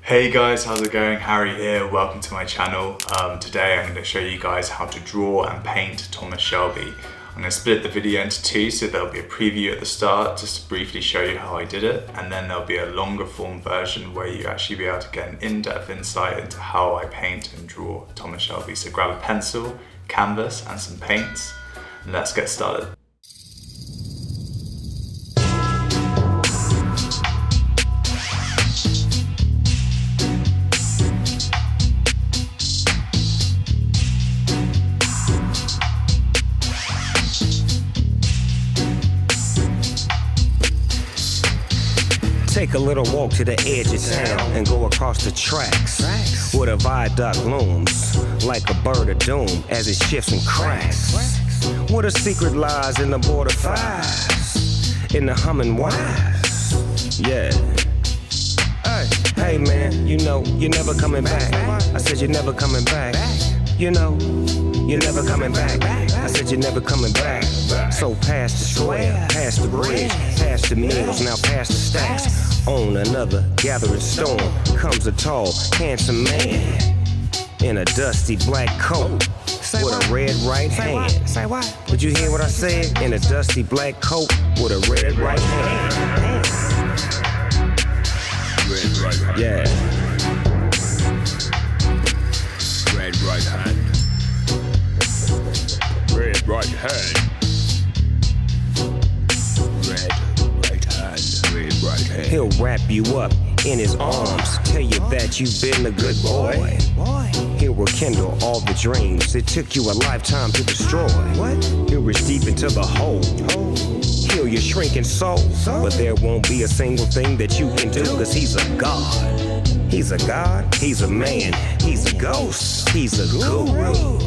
Hey guys, how's it going? Harry here, welcome to my channel. Today I'm going to show you guys how to draw and paint Thomas Shelby. I'm going to split the video into two, so there'll be a preview at the start just to briefly show you how I did it, and then there'll be a longer form version where you actually be able to get an in-depth insight into how I paint and draw Thomas Shelby. So grab a pencil, canvas and some paints, and let's get started. Take a little walk to the edge of town and go across the tracks where the viaduct looms like a bird of doom as it shifts and cracks. Where the secret lies in the border fires, in the humming wires. Yeah. Hey man, you know you're never coming back. I said you're never coming back. You know you're never coming back. I said you're never coming back. So past the square, past the bridge, past the meals, now past the stacks. On another gathering storm comes a tall, handsome man in a dusty black coat with a red right hand. Say what? Did you hear what I said? In a dusty black coat with a red right hand. Red right hand. Yeah. Red right hand. Red right hand. Red right hand. Red right hand. He'll wrap you up in his arms, tell you that you've been a good boy. He'll rekindle all the dreams it took you a lifetime to destroy. He'll reach deep into the hole, heal your shrinking soul. But there won't be a single thing that you can do, cause he's a god. He's a god, he's a man, he's a ghost, he's a guru.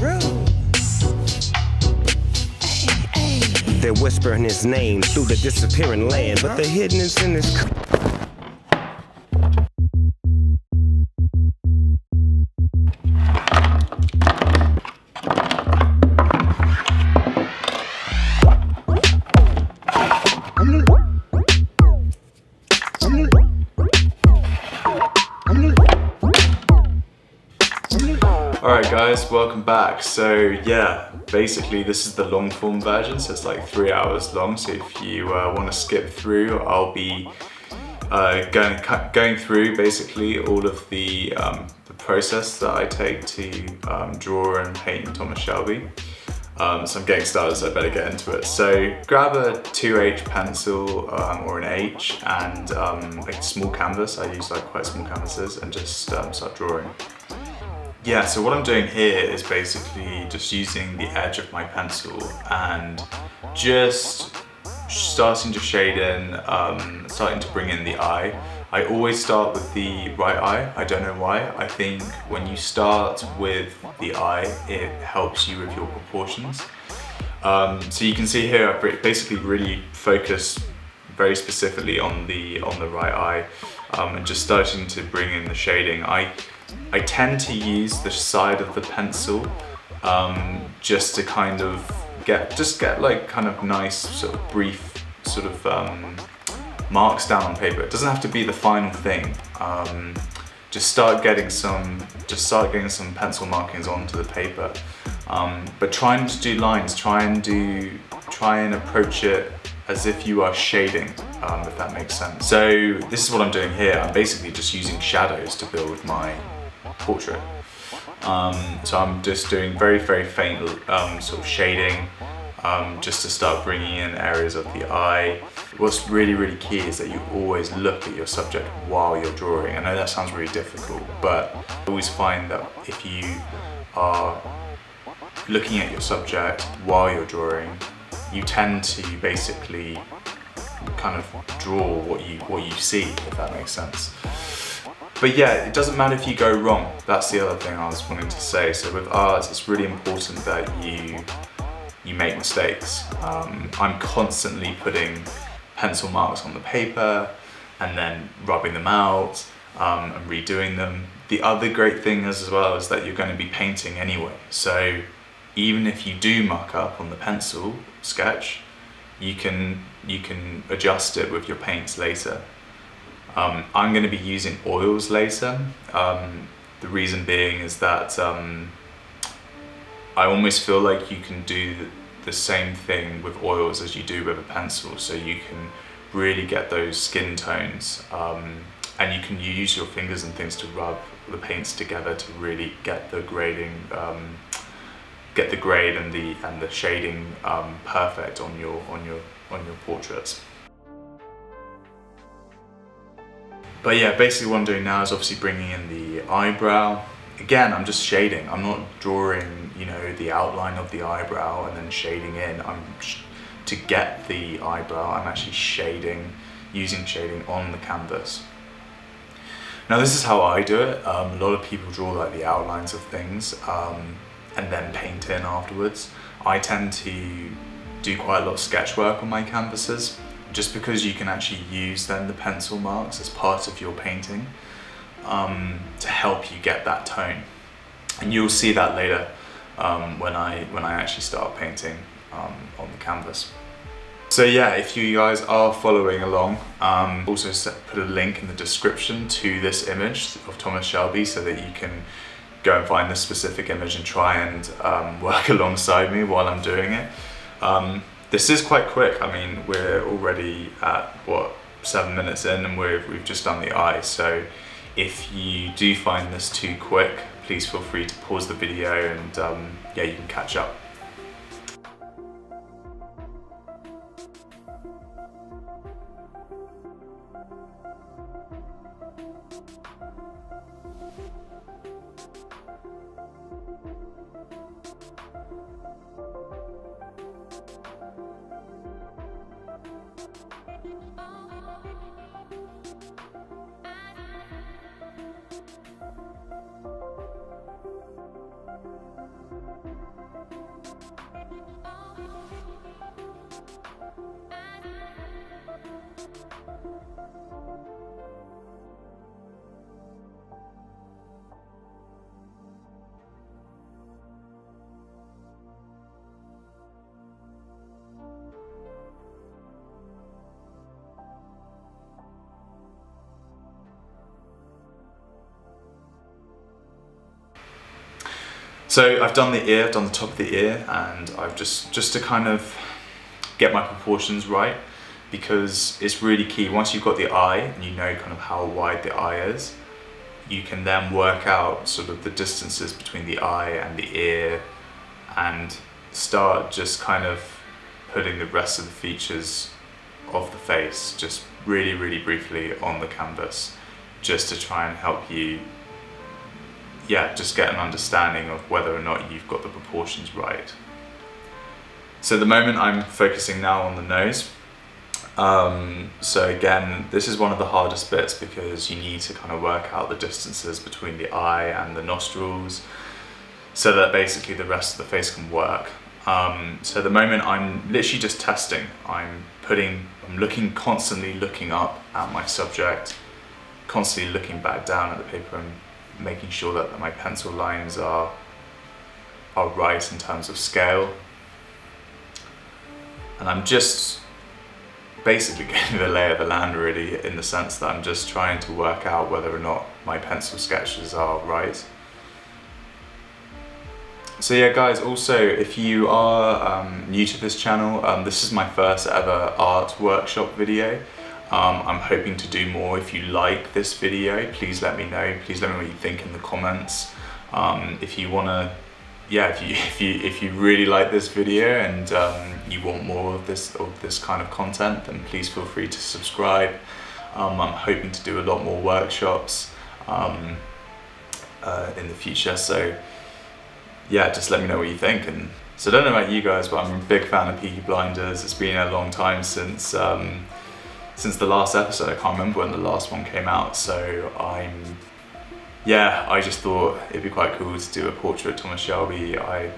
They're whispering his name through the disappearing land, but the hiddenness in his Alright guys, welcome back. So yeah, basically this is the long form version, so it's like 3 hours long. So if you want to skip through, I'll be going through basically all of the process that I take to draw and paint Thomas Shelby. So I'm getting started, so I better get into it. So grab a 2H pencil or an H and like a small canvas. I use like quite small canvases, and just start drawing. Yeah, so what I'm doing here is basically just using the edge of my pencil and just starting to shade in, starting to bring in the eye. I always start with the right eye. I don't know why. I think when you start with the eye, it helps you with your proportions. So you can see here, I've basically really focused very specifically on the right eye, and just starting to bring in the shading. I tend to use the side of the pencil just to kind of get like kind of nice sort of brief sort of marks down on paper. It doesn't have to be the final thing. Just start getting some pencil markings onto the paper. But trying to do lines, try and approach it as if you are shading, if that makes sense. So this is what I'm doing here. I'm basically just using shadows to build my portrait. So I'm just doing very faint sort of shading, just to start bringing in areas of the eye. What's really key is that you always look at your subject while you're drawing. I know that sounds really difficult, but I always find that if you are looking at your subject while you're drawing, you tend to basically kind of draw what you see, if that makes sense. But yeah, it doesn't matter if you go wrong. That's the other thing I was wanting to say. So with art, it's really important that you make mistakes. I'm constantly putting pencil marks on the paper and then rubbing them out and redoing them. The other great thing as well is that you're going to be painting anyway. So even if you do muck up on the pencil sketch, you can adjust it with your paints later. I'm going to be using oils later. The reason being is that I almost feel like you can do the same thing with oils as you do with a pencil, so you can really get those skin tones, and you can use your fingers and things to rub the paints together to really get the grading, get the grade and the shading perfect on your portraits. But yeah, basically what I'm doing now is obviously bringing in the eyebrow. Again, I'm just shading. I'm not drawing, you know, the outline of the eyebrow and then shading in. To get the eyebrow, I'm actually shading, using shading on the canvas. Now this is how I do it. A lot of people draw like the outlines of things and then paint in afterwards. I tend to do quite a lot of sketch work on my canvases, just because you can actually use then the pencil marks as part of your painting to help you get that tone. And you'll see that later when I actually start painting on the canvas. So yeah, if you guys are following along, also put a link in the description to this image of Thomas Shelby so that you can go and find this specific image and try and work alongside me while I'm doing it. This is quite quick. I mean, we're already at, what, 7 minutes in, and we've just done the eye. So if you do find this too quick, please feel free to pause the video and yeah, you can catch up. So I've done the ear, I've done the top of the ear, and I've just to kind of get my proportions right, because it's really key. Once you've got the eye and you know kind of how wide the eye is, you can then work out sort of the distances between the eye and the ear and start just kind of putting the rest of the features of the face just really, really briefly on the canvas, just to try and help you, yeah, just get an understanding of whether or not you've got the proportions right. So at the moment I'm focusing now on the nose. So again, this is one of the hardest bits because you need to kind of work out the distances between the eye and the nostrils so that basically the rest of the face can work. So at the moment I'm literally just testing. I'm constantly looking up at my subject, constantly looking back down at the paper and making sure that my pencil lines are right in terms of scale. And I'm just basically getting the lay of the land really, in the sense that I'm just trying to work out whether or not my pencil sketches are right. So yeah guys, also if you are new to this channel, this is my first ever art workshop video. I'm hoping to do more. If you like this video, please let me know. Please let me know what you think in the comments. If you wanna, yeah, if you really like this video and you want more of this kind of content, then please feel free to subscribe. I'm hoping to do a lot more workshops in the future. So yeah, just let me know what you think. And so I don't know about you guys, but I'm a big fan of Peaky Blinders. It's been a long time since the last episode. I can't remember when the last one came out, so I just thought it'd be quite cool to do a portrait of Thomas Shelby. I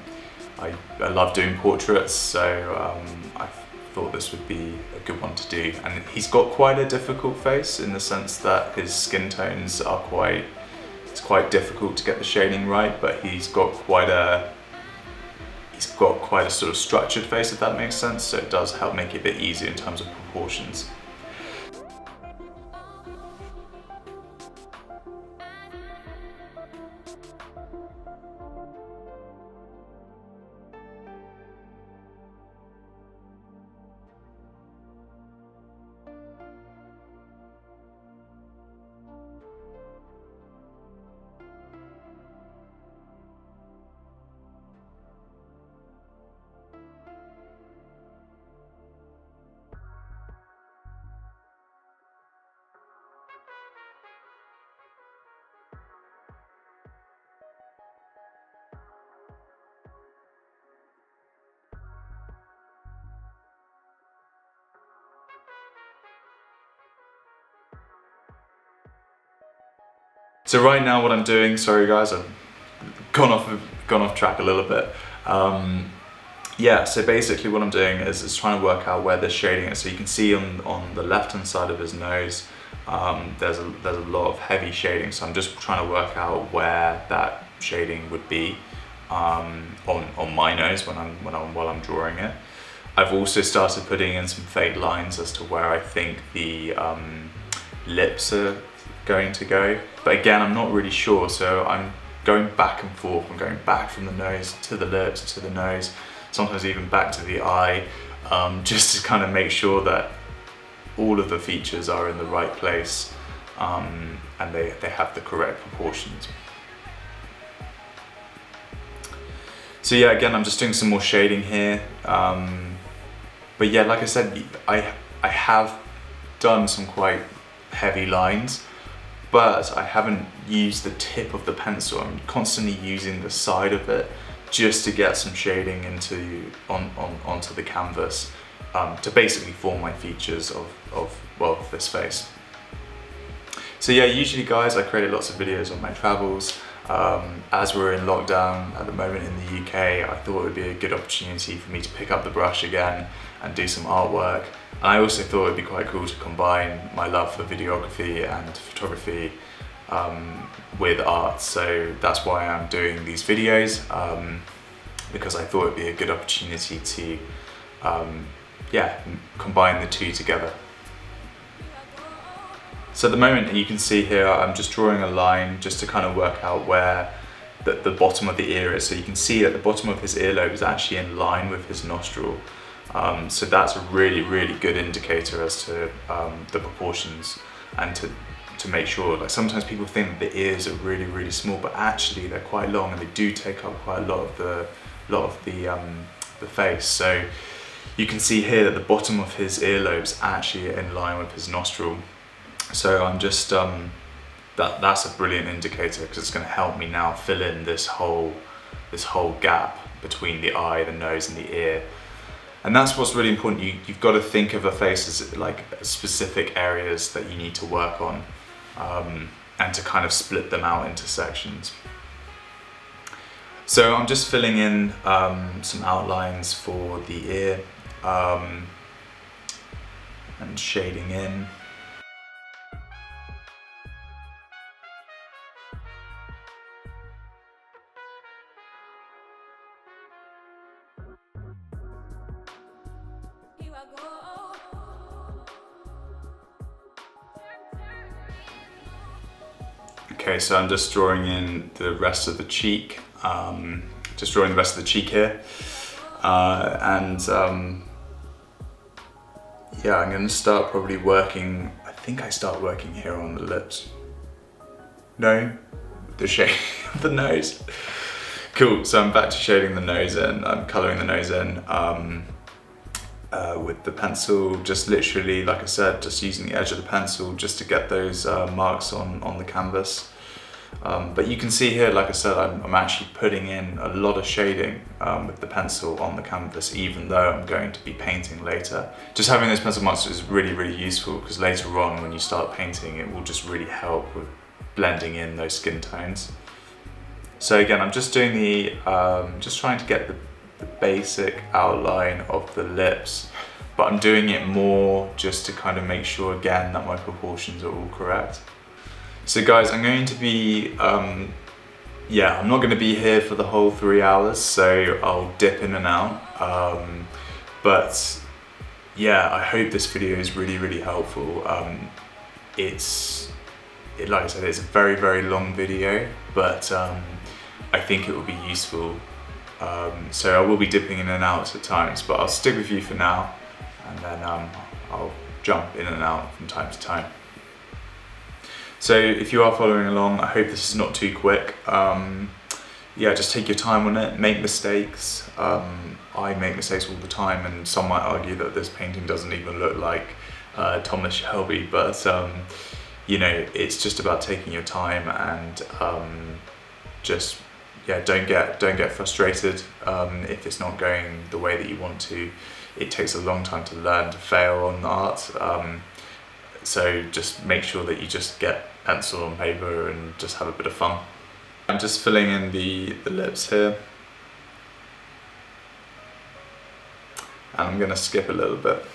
love doing portraits, so I thought this would be a good one to do. And he's got quite a difficult face in the sense that his skin tones are it's quite difficult to get the shading right, but he's got quite a sort of structured face, if that makes sense, so it does help make it a bit easier in terms of proportions. So right now what I'm doing, sorry guys, I've gone off track a little bit. Yeah, so basically what I'm doing is trying to work out where the shading is. So you can see on the left hand side of his nose, there's a lot of heavy shading. So I'm just trying to work out where that shading would be on my nose while I'm drawing it. I've also started putting in some fake lines as to where I think the lips are going to go. But again, I'm not really sure. So I'm going back and forth. I'm going back from the nose to the lips to the nose, sometimes even back to the eye, just to kind of make sure that all of the features are in the right place and they have the correct proportions. So yeah, again, I'm just doing some more shading here. But yeah, like I said, I have done some quite heavy lines, but I haven't used the tip of the pencil. I'm constantly using the side of it just to get some shading onto the canvas to basically form my features of this face. So yeah, usually guys, I create lots of videos on my travels. As we're in lockdown at the moment in the UK, I thought it would be a good opportunity for me to pick up the brush again and do some artwork. And I also thought it'd be quite cool to combine my love for videography and photography with art. So that's why I'm doing these videos, because I thought it'd be a good opportunity to yeah, combine the two together. So at the moment, you can see here, I'm just drawing a line just to kind of work out where the bottom of the ear is. So you can see that the bottom of his earlobe is actually in line with his nostril. So that's a really, really good indicator as to the proportions, and to make sure, like sometimes people think the ears are really, really small, but actually they're quite long and they do take up quite a lot of the face. So you can see here that the bottom of his earlobe's actually in line with his nostril. So I'm just, that's a brilliant indicator, because it's going to help me now fill in this whole gap between the eye, the nose and the ear. And that's what's really important. You've got to think of a face as like specific areas that you need to work on, and to kind of split them out into sections. So I'm just filling in some outlines for the ear and shading in. Okay, so I'm just drawing in the rest of the cheek, just drawing the rest of the cheek here, yeah, I'm going to start probably working, I think I start working here on the lips. No, the shade of the nose. Cool, so I'm back to shading the nose in, I'm colouring the nose in with the pencil, just literally, like I said, just using the edge of the pencil just to get those marks on the canvas. But you can see here, like I said, I'm actually putting in a lot of shading with the pencil on the canvas, even though I'm going to be painting later. Just having those pencil marks is really, really useful, because later on when you start painting, it will just really help with blending in those skin tones. So again, I'm just doing the, just trying to get the basic outline of the lips, but I'm doing it more just to kind of make sure again that my proportions are all correct. So guys, I'm going to be, yeah, I'm not going to be here for the whole 3 hours, so I'll dip in and out. But yeah, I hope this video is really, really helpful. Like I said, it's a very, very long video, but I think it will be useful. So I will be dipping in and out at times, but I'll stick with you for now, and then I'll jump in and out from time to time. So if you are following along, I hope this is not too quick. Yeah, just take your time on it, make mistakes. I make mistakes all the time, and some might argue that this painting doesn't even look like Thomas Shelby, but you know, it's just about taking your time and just, yeah, don't get frustrated if it's not going the way that you want to. It takes a long time to learn to fail on art, so just make sure that you just get pencil and paper and just have a bit of fun. I'm just filling in the lips here. And I'm going to skip a little bit.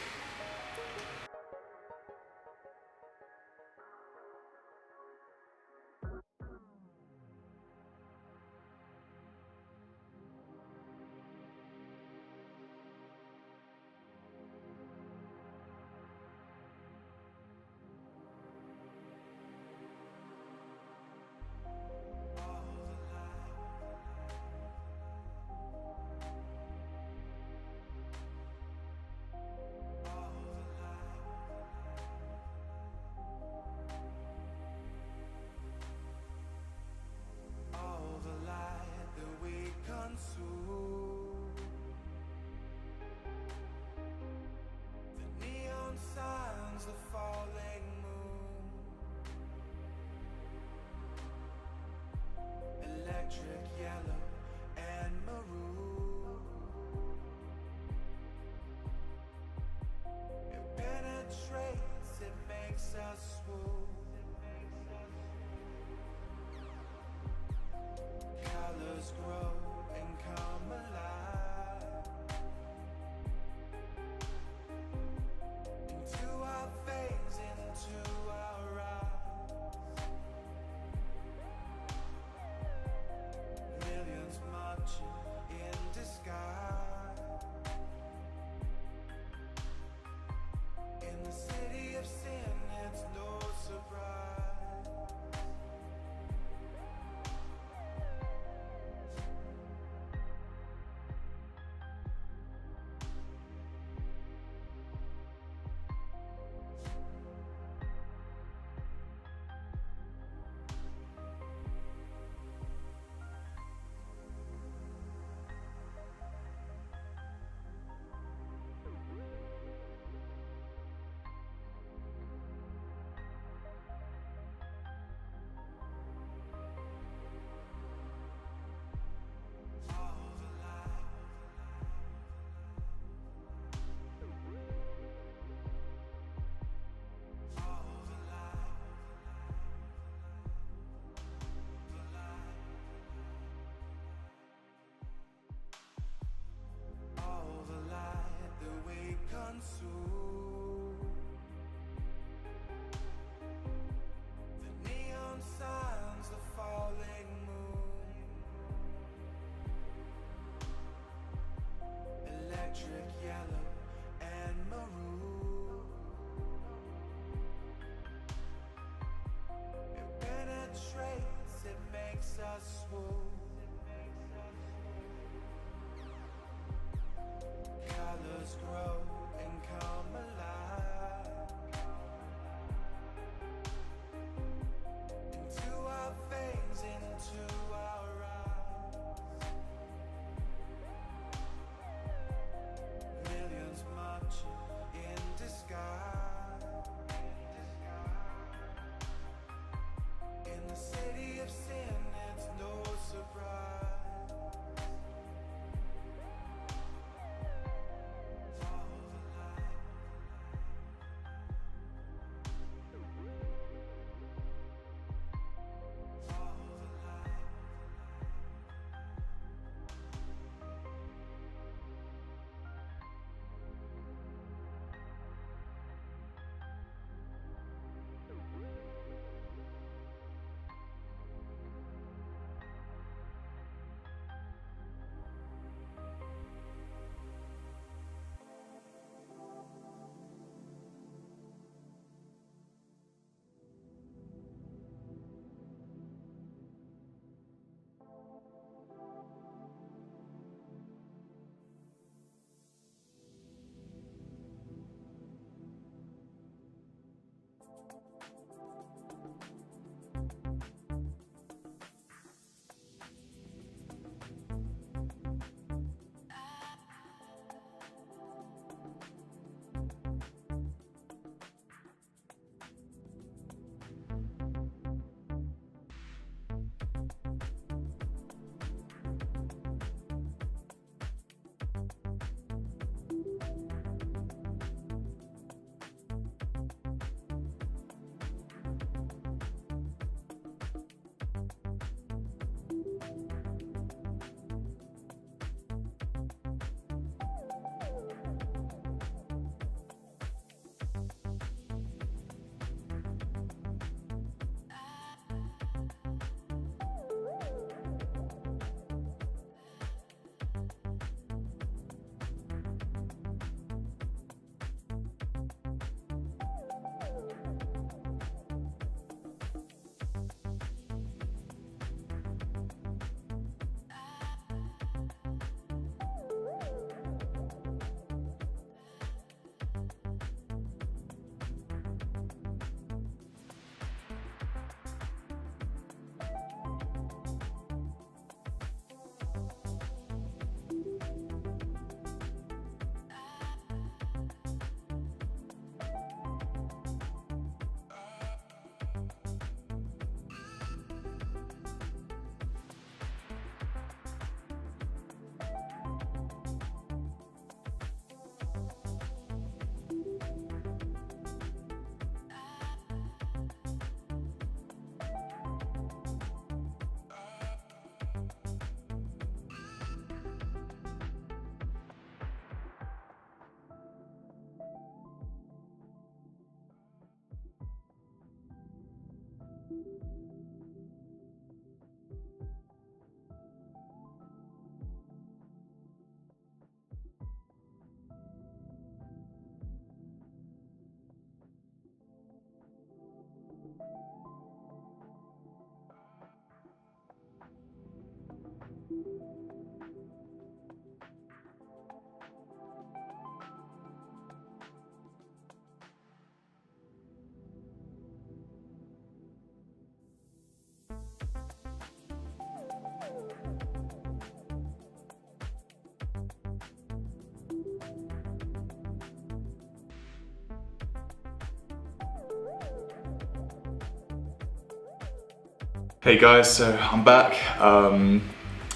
Hey guys, so I'm back.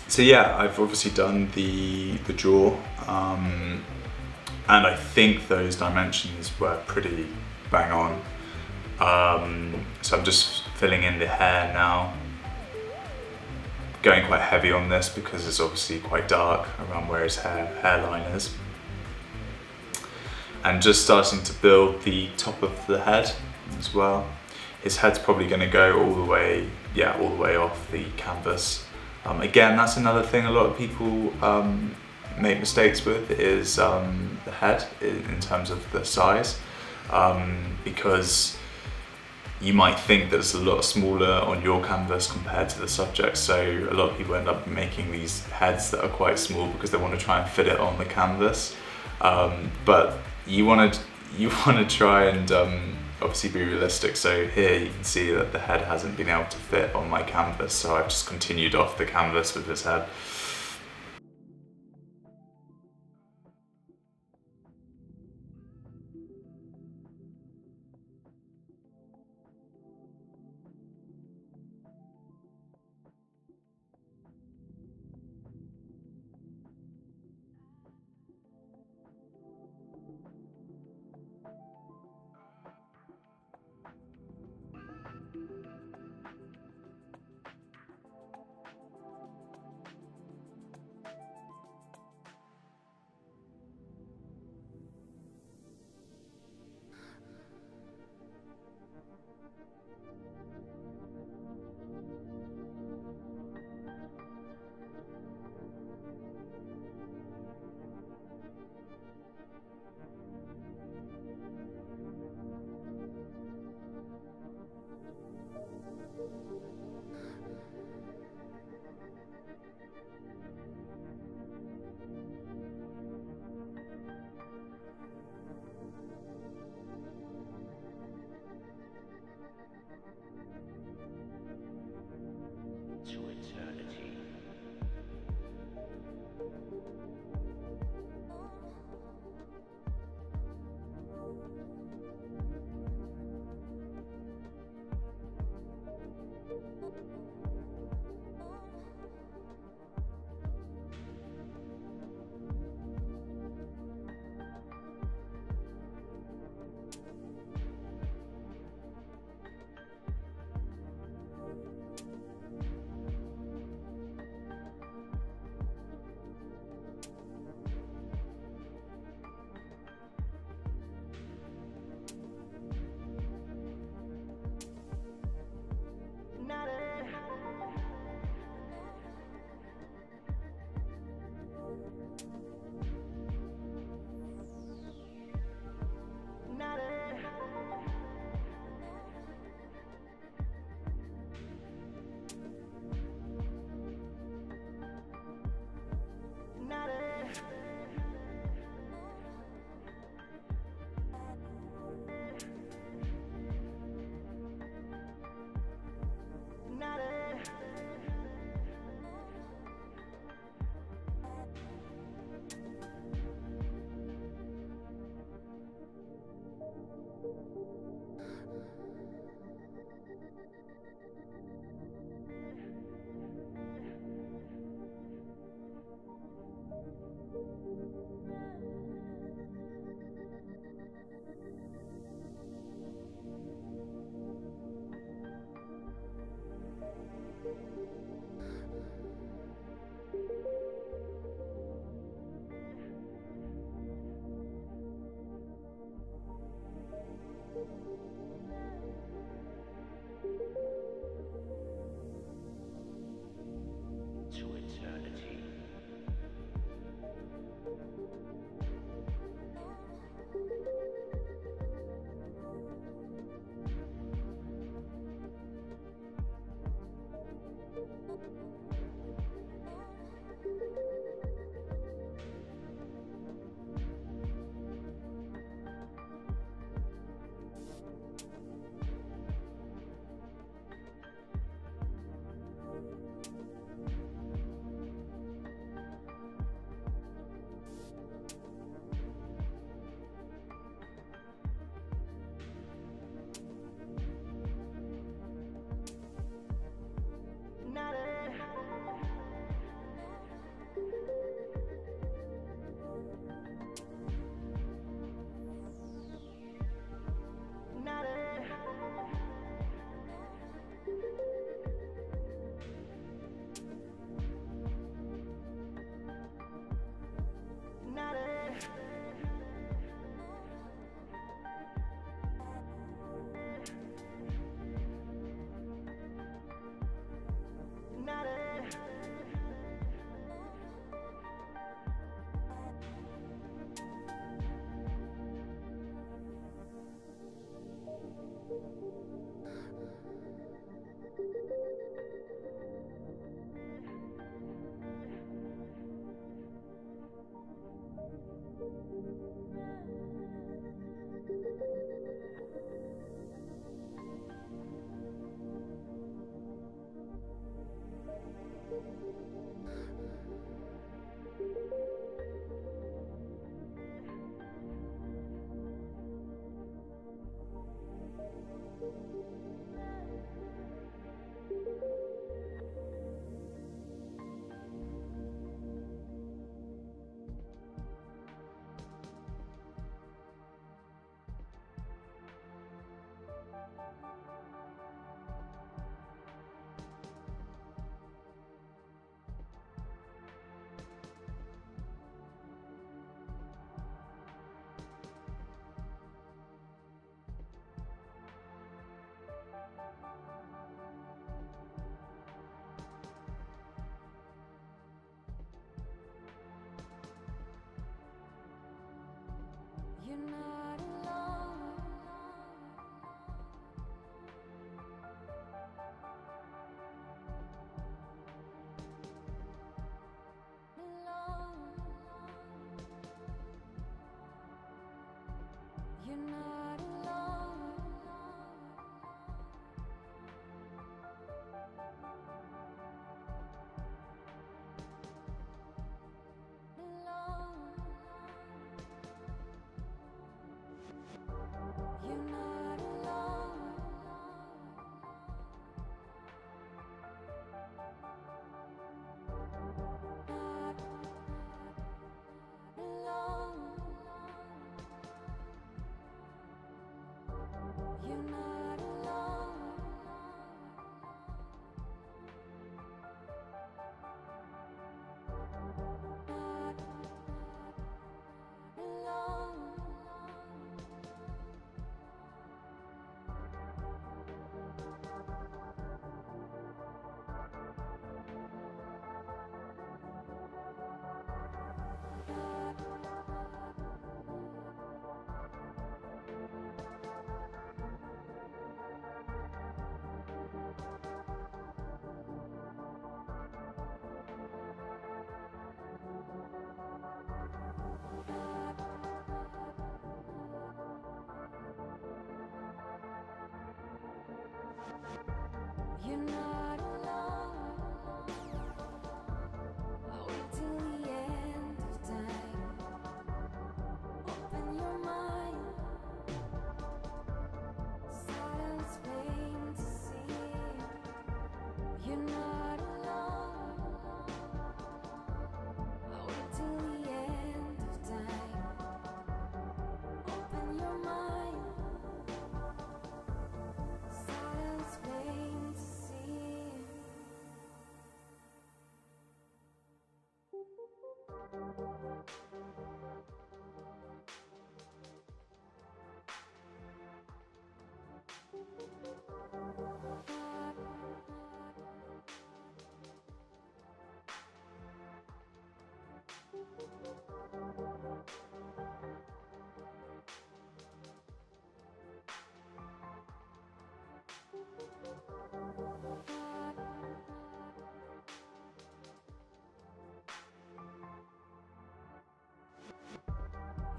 So yeah, I've obviously done the jaw, and I think those dimensions were pretty bang on. So I'm just filling in the hair now. Going quite heavy on this because it's obviously quite dark around where his hairline is. And just starting to build the top of the head as well. His head's probably going to go all the way off the canvas. Again, that's another thing a lot of people make mistakes with is the head in terms of the size, because you might think that it's a lot smaller on your canvas compared to the subject. So a lot of people end up making these heads that are quite small because they want to try and fit it on the canvas. But you want to try and obviously be realistic. So here you can see that the head hasn't been able to fit on my canvas, so I've just continued off the canvas with his head.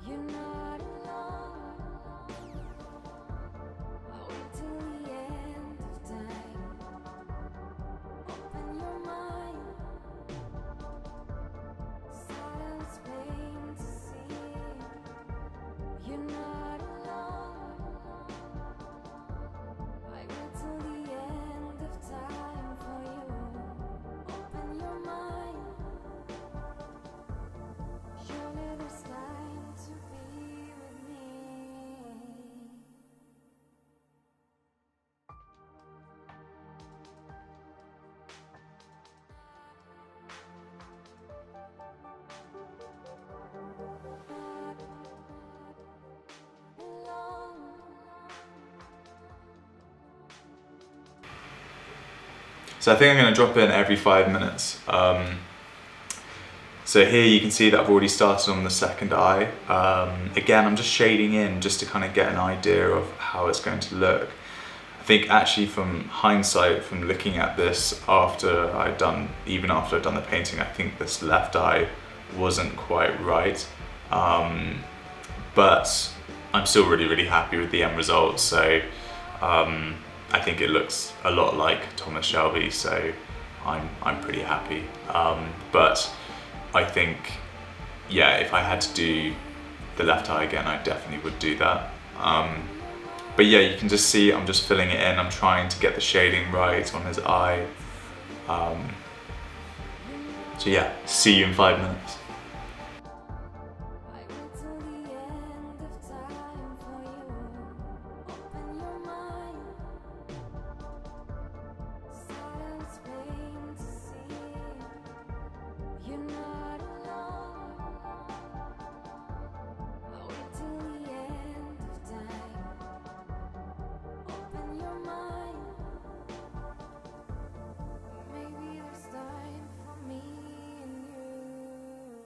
You're not alone. I'll wait till the end of time. Open your mind. Silence plain to see. You're not alone. I wait till the end of time for you. Open your mind. Surely there's time to be with me. So I think I'm going to drop in every 5 minutes. So here you can see that I've already started on the second eye. Again, I'm just shading in just to kind of get an idea of how it's going to look. I think actually from hindsight, from looking at this even after I'd done the painting, I think this left eye wasn't quite right. But I'm still really, really happy with the end result. So I think it looks a lot like Thomas Shelby, so I'm pretty happy. But I think, yeah, if I had to do the left eye again, I definitely would do that. But yeah, you can just see I'm just filling it in. I'm trying to get the shading right on his eye. So yeah, see you in 5 minutes. I wait till the end of time for you. Open your mind. Silence plain to see. You're not alone. I wait till the end of time. Open your mind. Maybe there's time for me and you.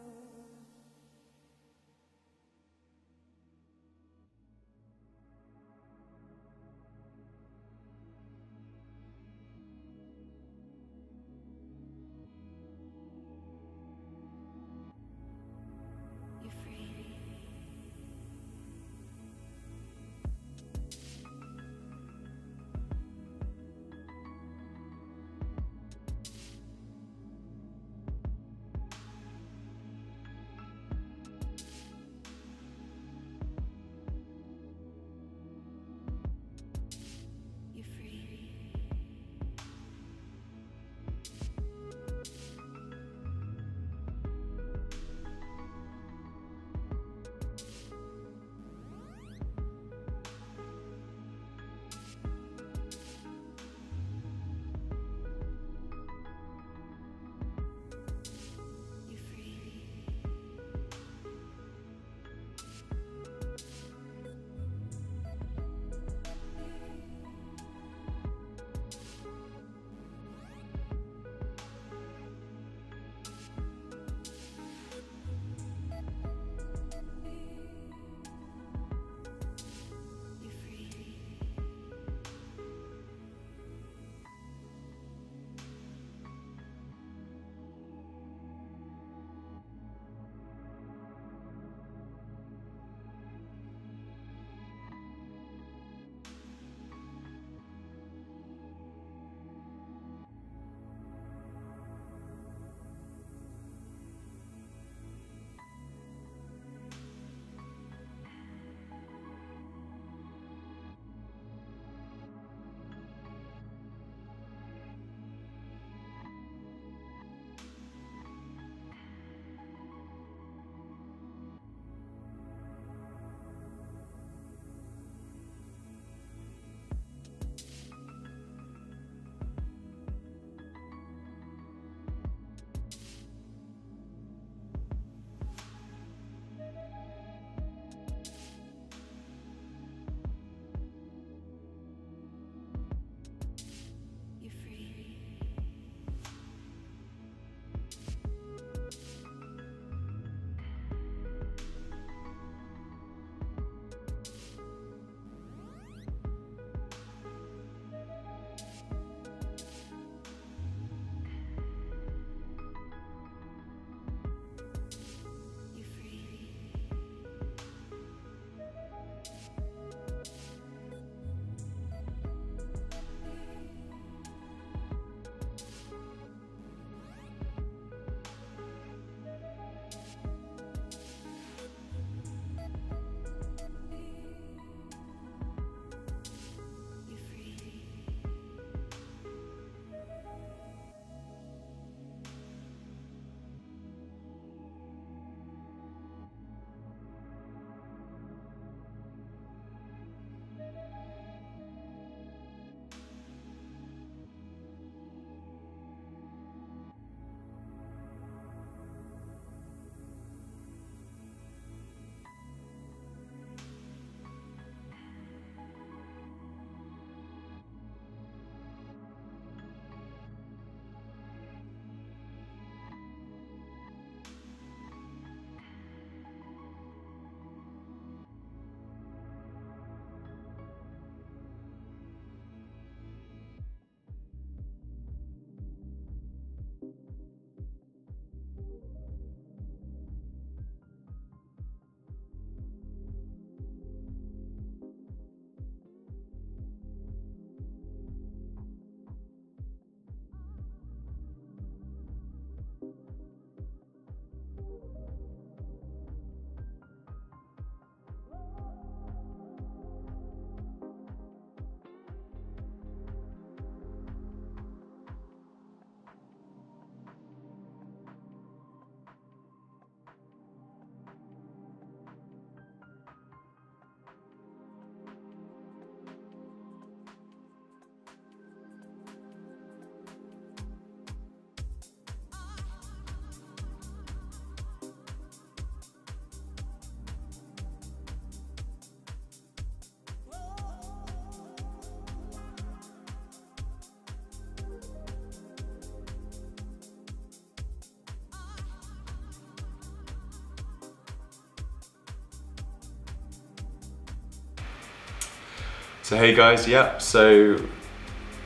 So hey guys, yeah, so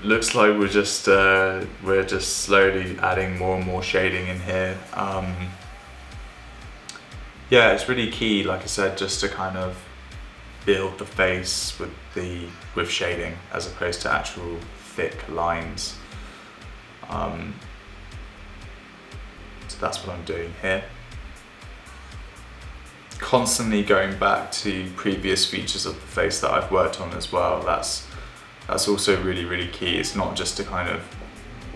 looks like we're just slowly adding more and more shading in here. Yeah, it's really key, like I said, just to kind of build the face with shading as opposed to actual thick lines. So that's what I'm doing here. Constantly going back to previous features of the face that I've worked on as well. That's also really, really key. It's not just to kind of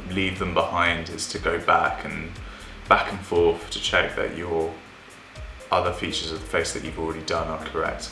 leave them behind, it's to go back and forth to check that your other features of the face that you've already done are correct.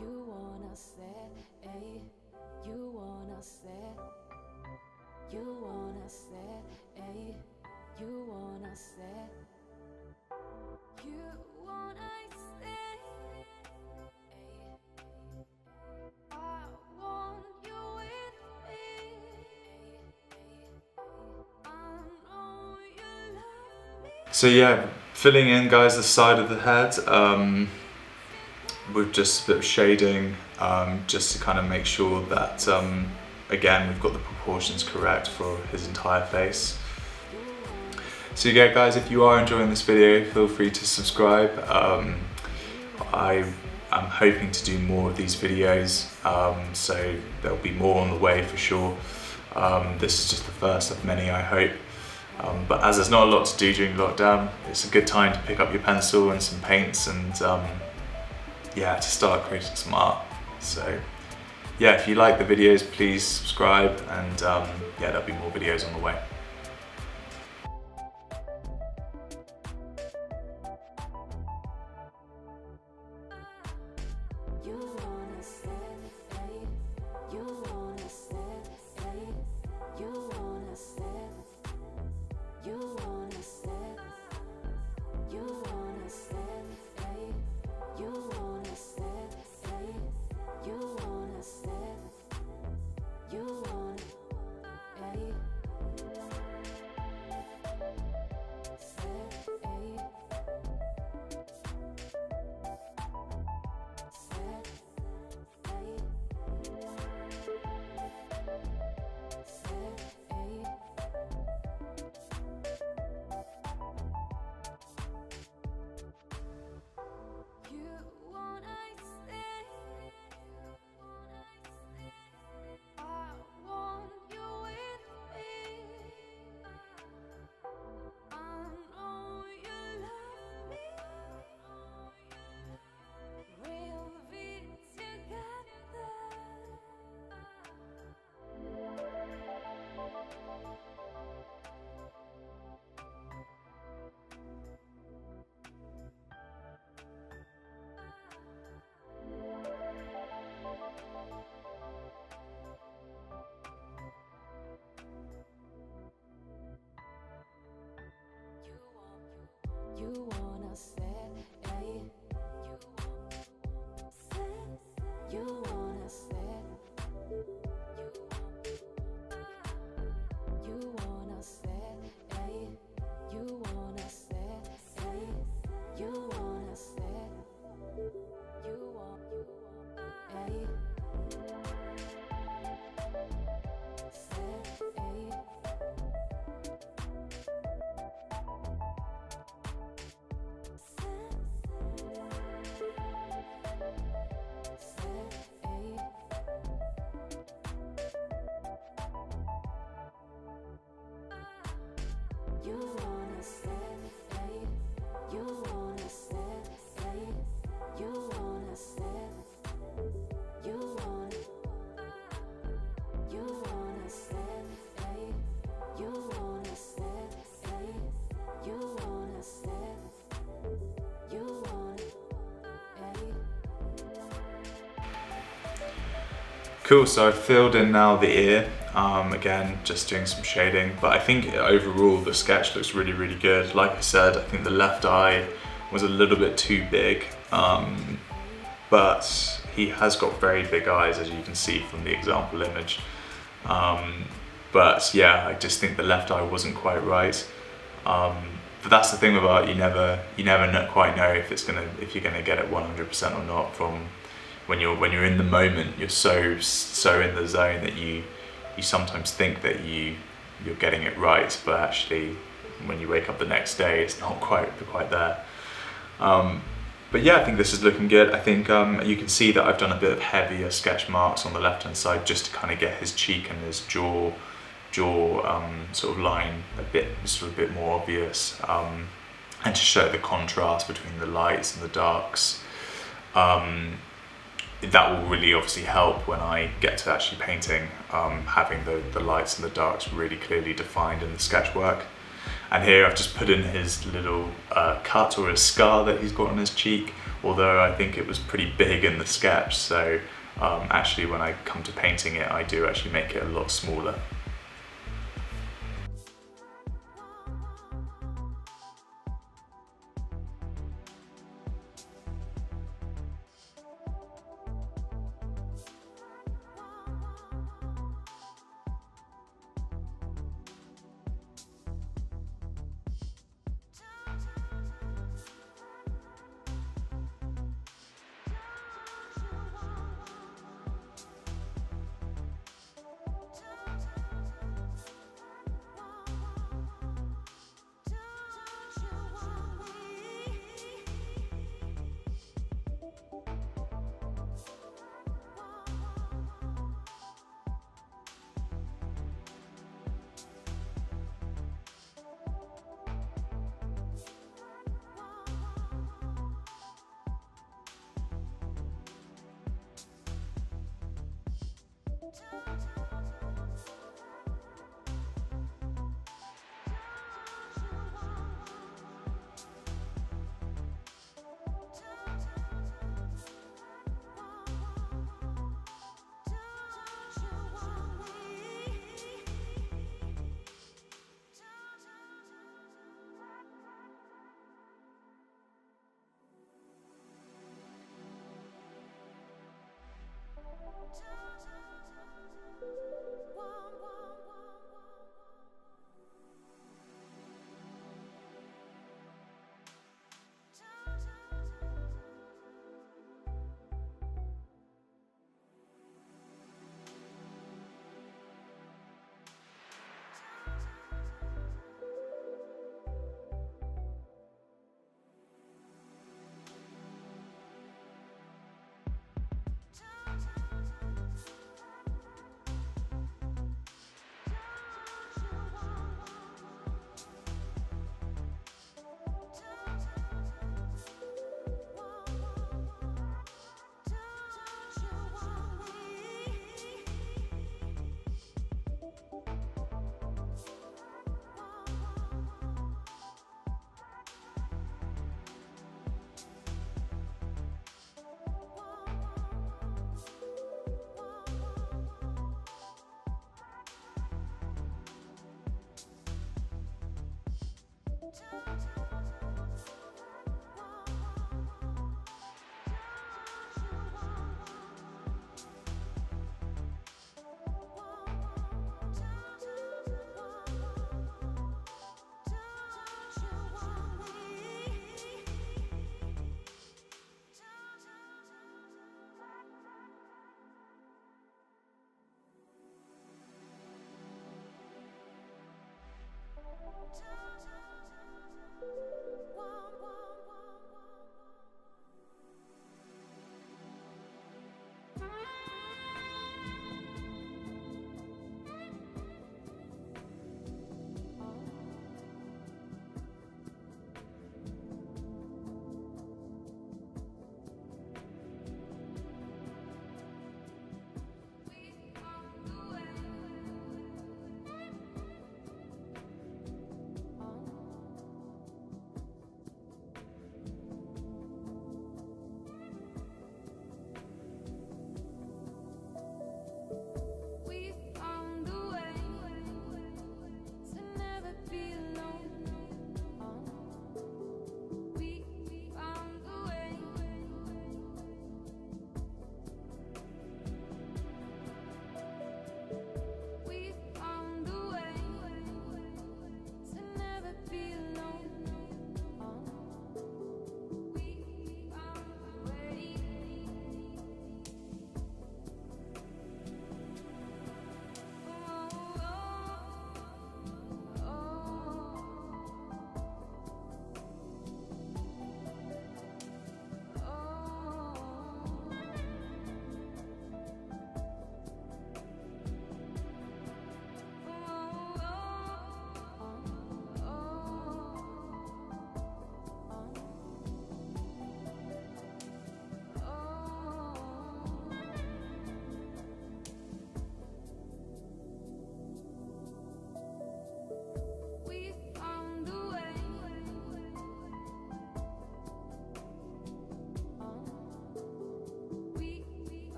You wanna say, you wanna say, you wanna say, you wanna say, you wanna say, I want you with me, I know you love me. So yeah, Filling in, guys, the side of the head with just a bit of shading, just to kind of make sure that, again, we've got the proportions correct for his entire face. So yeah, guys, if you are enjoying this video, feel free to subscribe. I'm hoping to do more of these videos, so there'll be more on the way for sure. This is just the first of many, I hope. But as there's not a lot to do during lockdown, it's a good time to pick up your pencil and some paints and yeah, to start creating some art. So yeah, if you like the videos, please subscribe, and yeah, there'll be more videos on the way. You wanna stay, you wanna stay, you wanna stay, you wanna stay, you wanna stay, you want, you wanna stay, you wanna stay, you wanna stay, you want, you wanna stay, you wanna stay, you wanna stay, you want, Cool, so I've filled in now the ear, again, just doing some shading, but I think overall the sketch looks really, really good. Like I said, I think the left eye was a little bit too big, but he has got very big eyes, as you can see from the example image. But yeah, I just think the left eye wasn't quite right. But that's the thing about you never quite know if you're gonna get it 100% or not. From when you're in the moment, you're so in the zone that you sometimes think that you're getting it right, but actually when you wake up the next day, it's not quite there. But yeah, I think this is looking good. I think you can see that I've done a bit of heavier sketch marks on the left hand side just to kind of get his cheek and his jaw sort of line a bit more obvious, and to show the contrast between the lights and the darks. That will really obviously help when I get to actually painting, having the lights and the darks really clearly defined in the sketch work. And here I've just put in his little cut or a scar that he's got on his cheek, although I think it was pretty big in the sketch, so actually when I come to painting it, I do actually make it a lot smaller.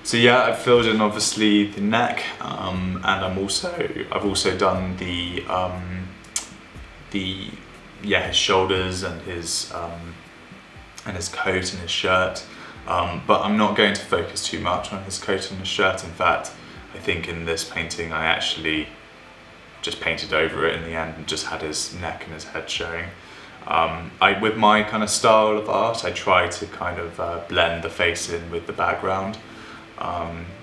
So yeah, I've filled in obviously the neck, and I've also done the his shoulders and his coat and his shirt. But I'm not going to focus too much on his coat and his shirt. In fact, I think in this painting I actually just painted over it in the end and just had his neck and his head showing. With my kind of style of art, I try to kind of blend the face in with the background,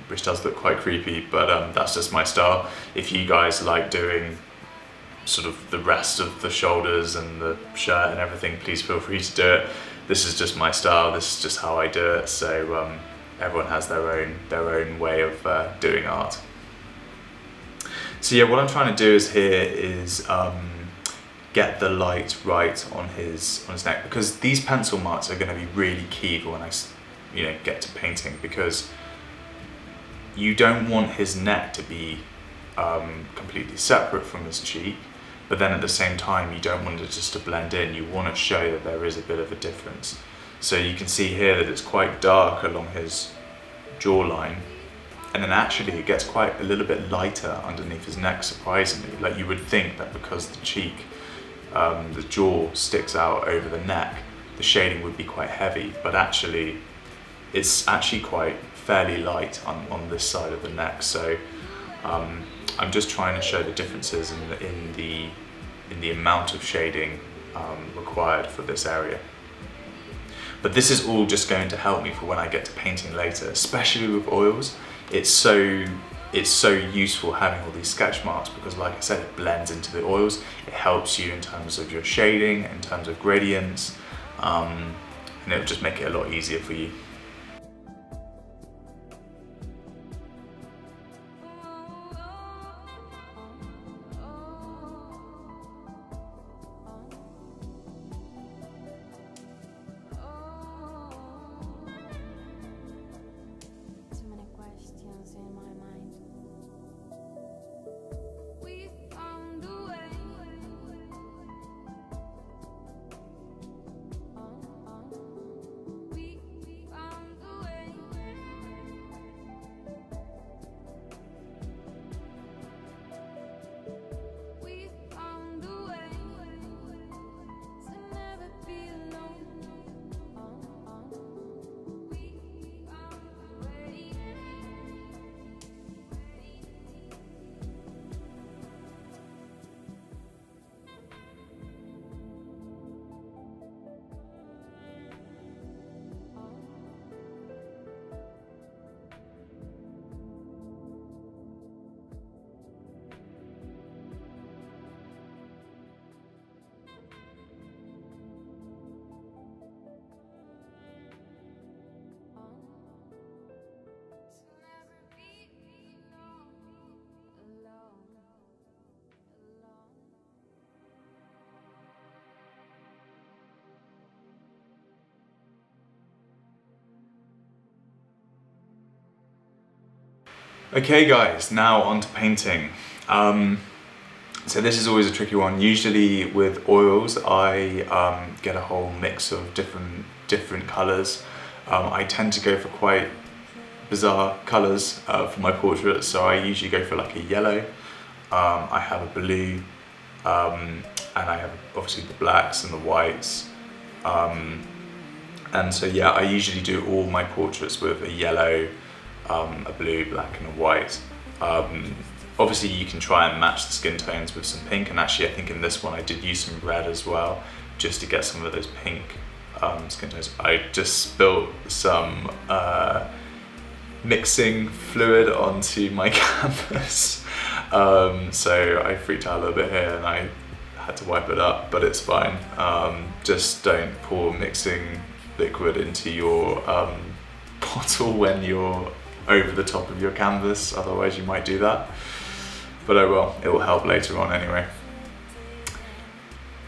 which does look quite creepy, but that's just my style. If you guys like doing sort of the rest of the shoulders and the shirt and everything, please feel free to do it. This is just my style, this is just how I do it, so everyone has their own way of doing art. So yeah, what I'm trying to do is get the light right on his neck, because these pencil marks are going to be really key for when I get to painting, because you don't want his neck to be completely separate from his cheek, but then at the same time you don't want it just to blend in. You want to show that there is a bit of a difference. So you can see here that it's quite dark along his jawline, and then actually it gets quite a little bit lighter underneath his neck, surprisingly. Like, you would think that because the cheek, the jaw sticks out over the neck, the shading would be quite heavy, but actually it's actually quite fairly light on this side of the neck. So I'm just trying to show the differences in the amount of shading required for this area. But this is all just going to help me for when I get to painting later, especially with oils. It's so useful having all these sketch marks, because like I said, it blends into the oils. It helps you in terms of your shading, in terms of gradients, and it'll just make it a lot easier for you. Too many questions in my mind. We found a way. We found a way. We found a way to never be alone. We found a way. To never be alone, alone. Okay guys, now on to painting. So this is always a tricky one. Usually with oils, I get a whole mix of different colors. I tend to go for quite bizarre colors for my portraits. So I usually go for like a yellow. I have a blue, and I have obviously the blacks and the whites. And so yeah, I usually do all my portraits with a yellow, a blue, black and a white. Obviously you can try and match the skin tones with some pink, and actually I think in this one I did use some red as well, just to get some of those pink skin tones. I just spilled some mixing fluid onto my canvas, so I freaked out a little bit here and I had to wipe it up, but it's fine. Just don't pour mixing liquid into your bottle when you're over the top of your canvas, otherwise you might do that. But oh well, it will help later on anyway.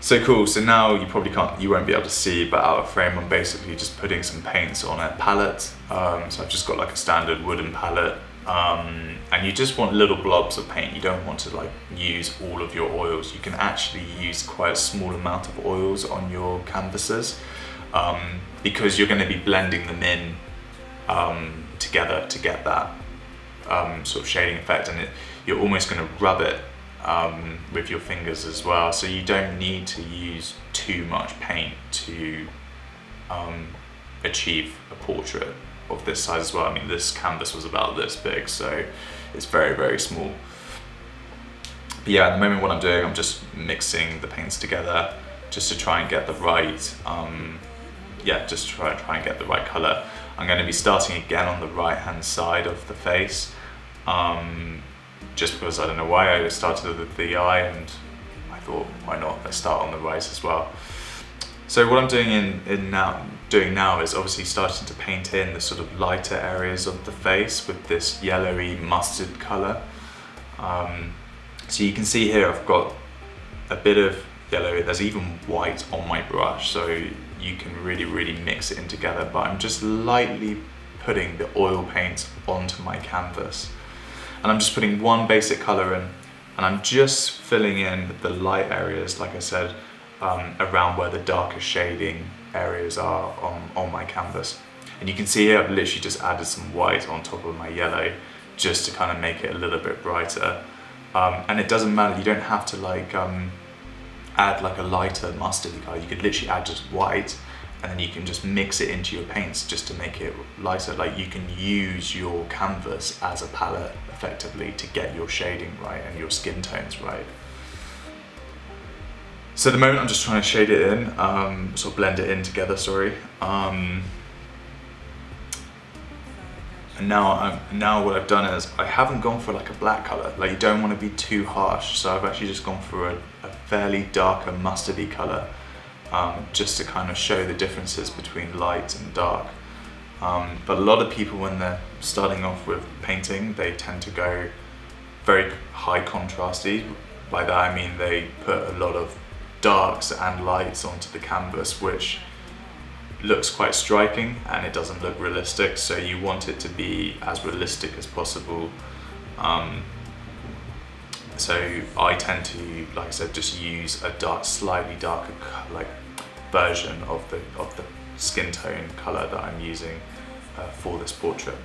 So cool, so now you won't be able to see, but out of frame I'm basically just putting some paints on a palette. So I've just got like a standard wooden palette, and you just want little blobs of paint. You don't want to like use all of your oils. You can actually use quite a small amount of oils on your canvases, because you're going to be blending them in together to get that sort of shading effect, and you're almost going to rub it with your fingers as well, so you don't need to use too much paint to achieve a portrait of this size as well. I mean, this canvas was about this big, so it's very, very small. But yeah, at the moment what I'm doing, I'm just mixing the paints together just to try and get the right, just try and get the right color. I'm going to be starting again on the right hand side of the face, just because I don't know why I started with the eye, and I thought, why not, let's start on the right as well. So what I'm doing now is obviously starting to paint in the sort of lighter areas of the face with this yellowy mustard color. So you can see here I've got a bit of yellow, there's even white on my brush, so you can really mix it in together, but I'm just lightly putting the oil paint onto my canvas. And I'm just putting one basic color in, and I'm just filling in the light areas, like I said, around where the darker shading areas are on my canvas. And you can see here I've literally just added some white on top of my yellow just to kind of make it a little bit brighter. And it doesn't matter, you don't have to like add like a lighter mustardy color. You could literally add just white, and then you can just mix it into your paints just to make it lighter. Like you can use your canvas as a palette effectively to get your shading right and your skin tones right. So at the moment I'm just trying to shade it in, sort of blend it in together, sorry. And now what I've done is I haven't gone for like a black color. Like you don't want to be too harsh, so I've actually just gone for a fairly darker mustardy color, just to kind of show the differences between light and dark. But a lot of people, when they're starting off with painting, they tend to go very high contrasty. By that I mean they put a lot of darks and lights onto the canvas, which looks quite striking and it doesn't look realistic, so you want it to be as realistic as possible. So I tend to, like I said, just use a slightly darker like version of the skin tone color that I'm using for this portrait.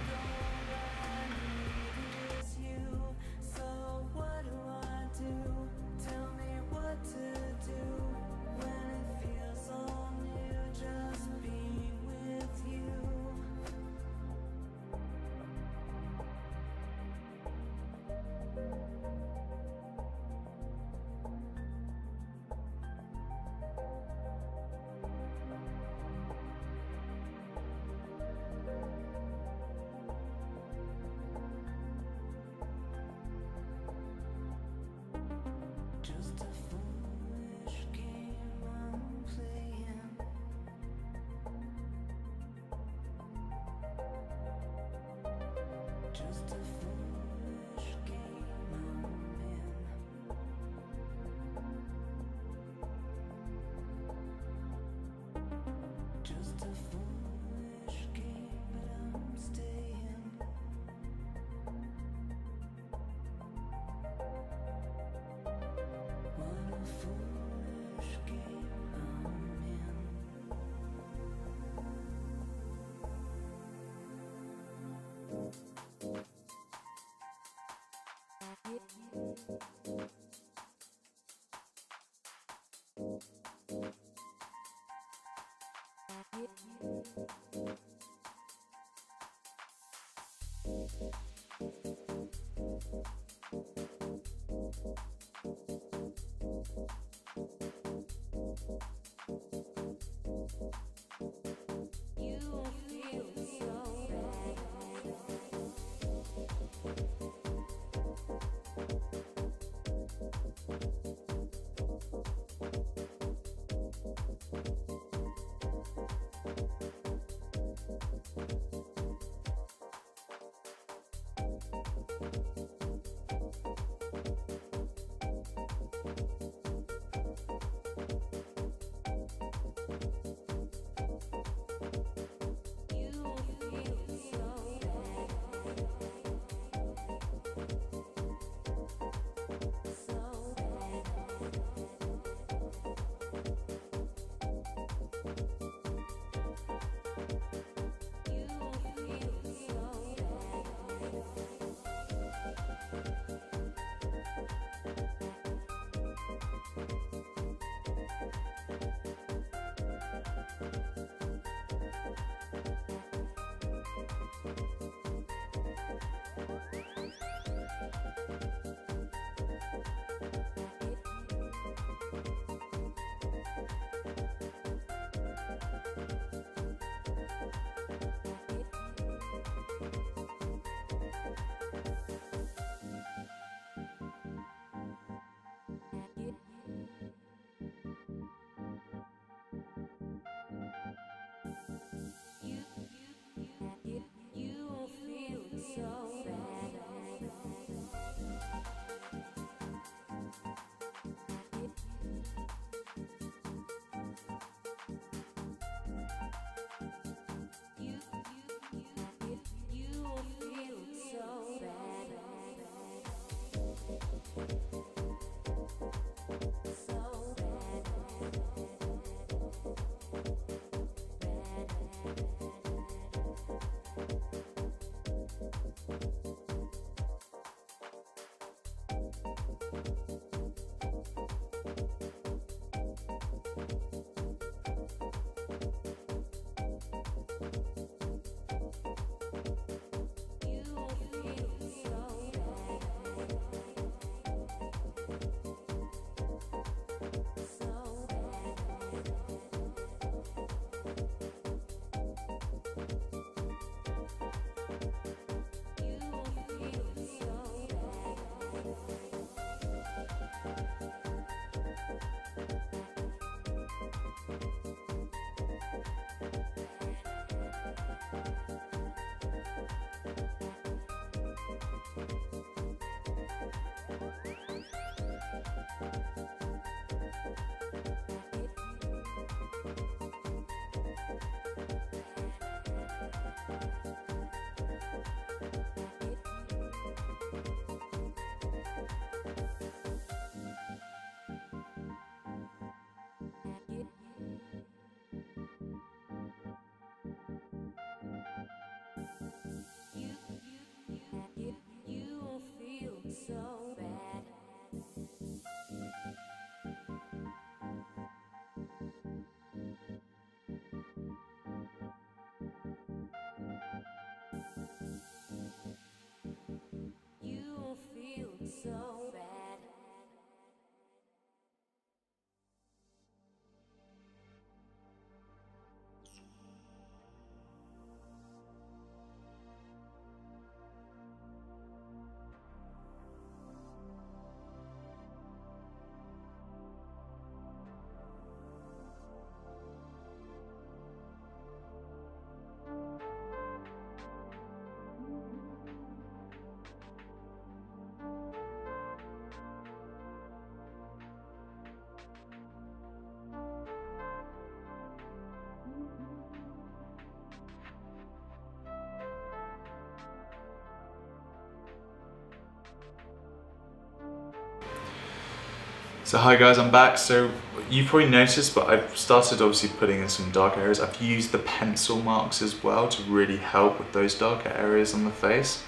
So hi guys, I'm back. So you've probably noticed, but I've started obviously putting in some dark areas. I've used the pencil marks as well to really help with those darker areas on the face.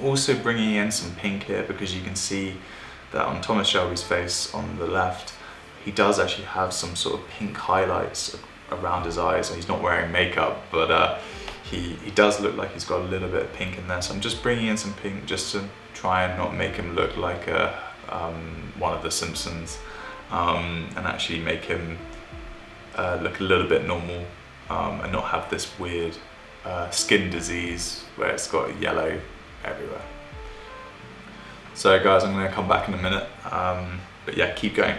Also bringing in some pink here because you can see that on Thomas Shelby's face on the left, he does actually have some sort of pink highlights around his eyes, and he's not wearing makeup, but he does look like he's got a little bit of pink in there. So I'm just bringing in some pink just to try and not make him look like one of the Simpsons, and actually make him look a little bit normal, and not have this weird skin disease where it's got yellow everywhere. So guys, I'm going to come back in a minute, but yeah, keep going.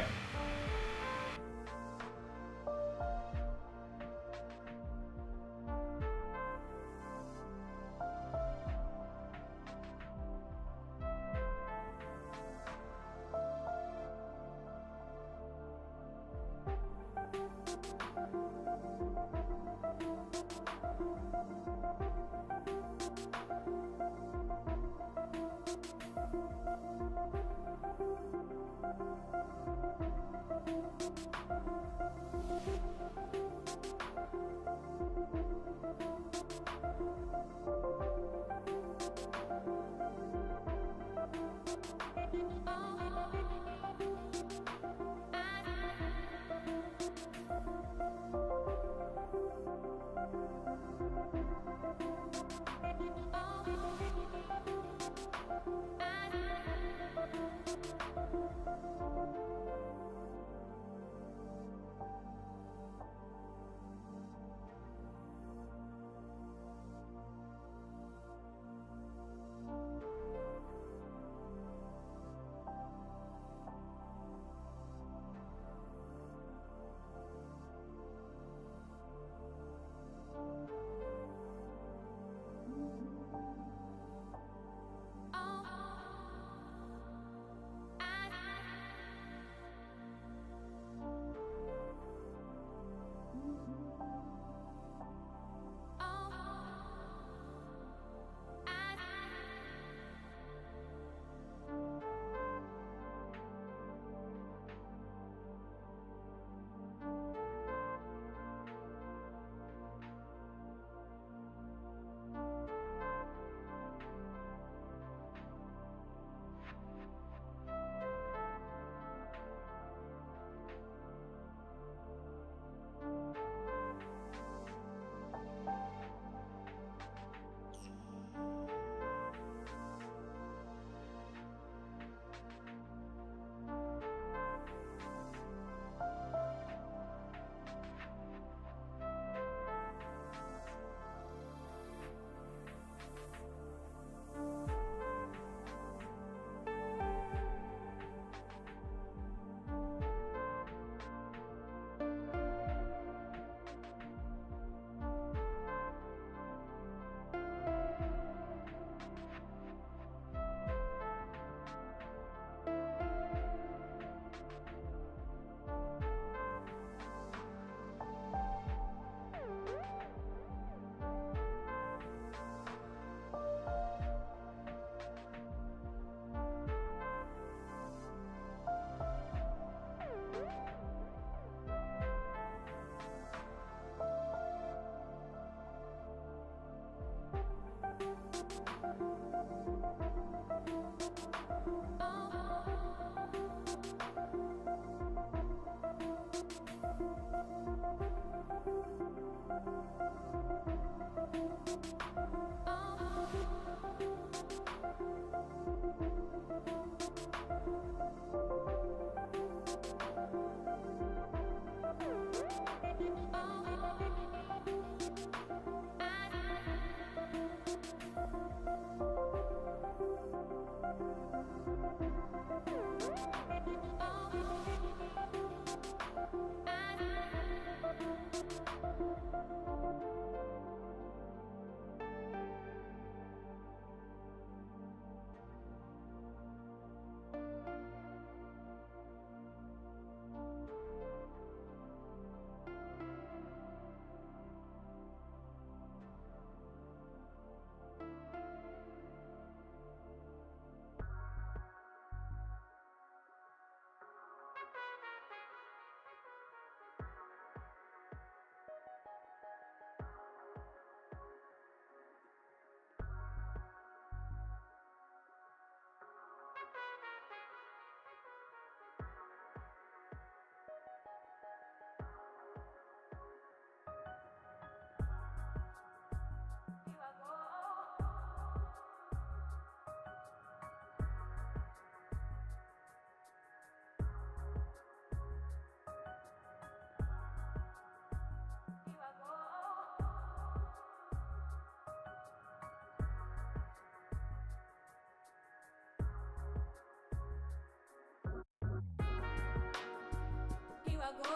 I go.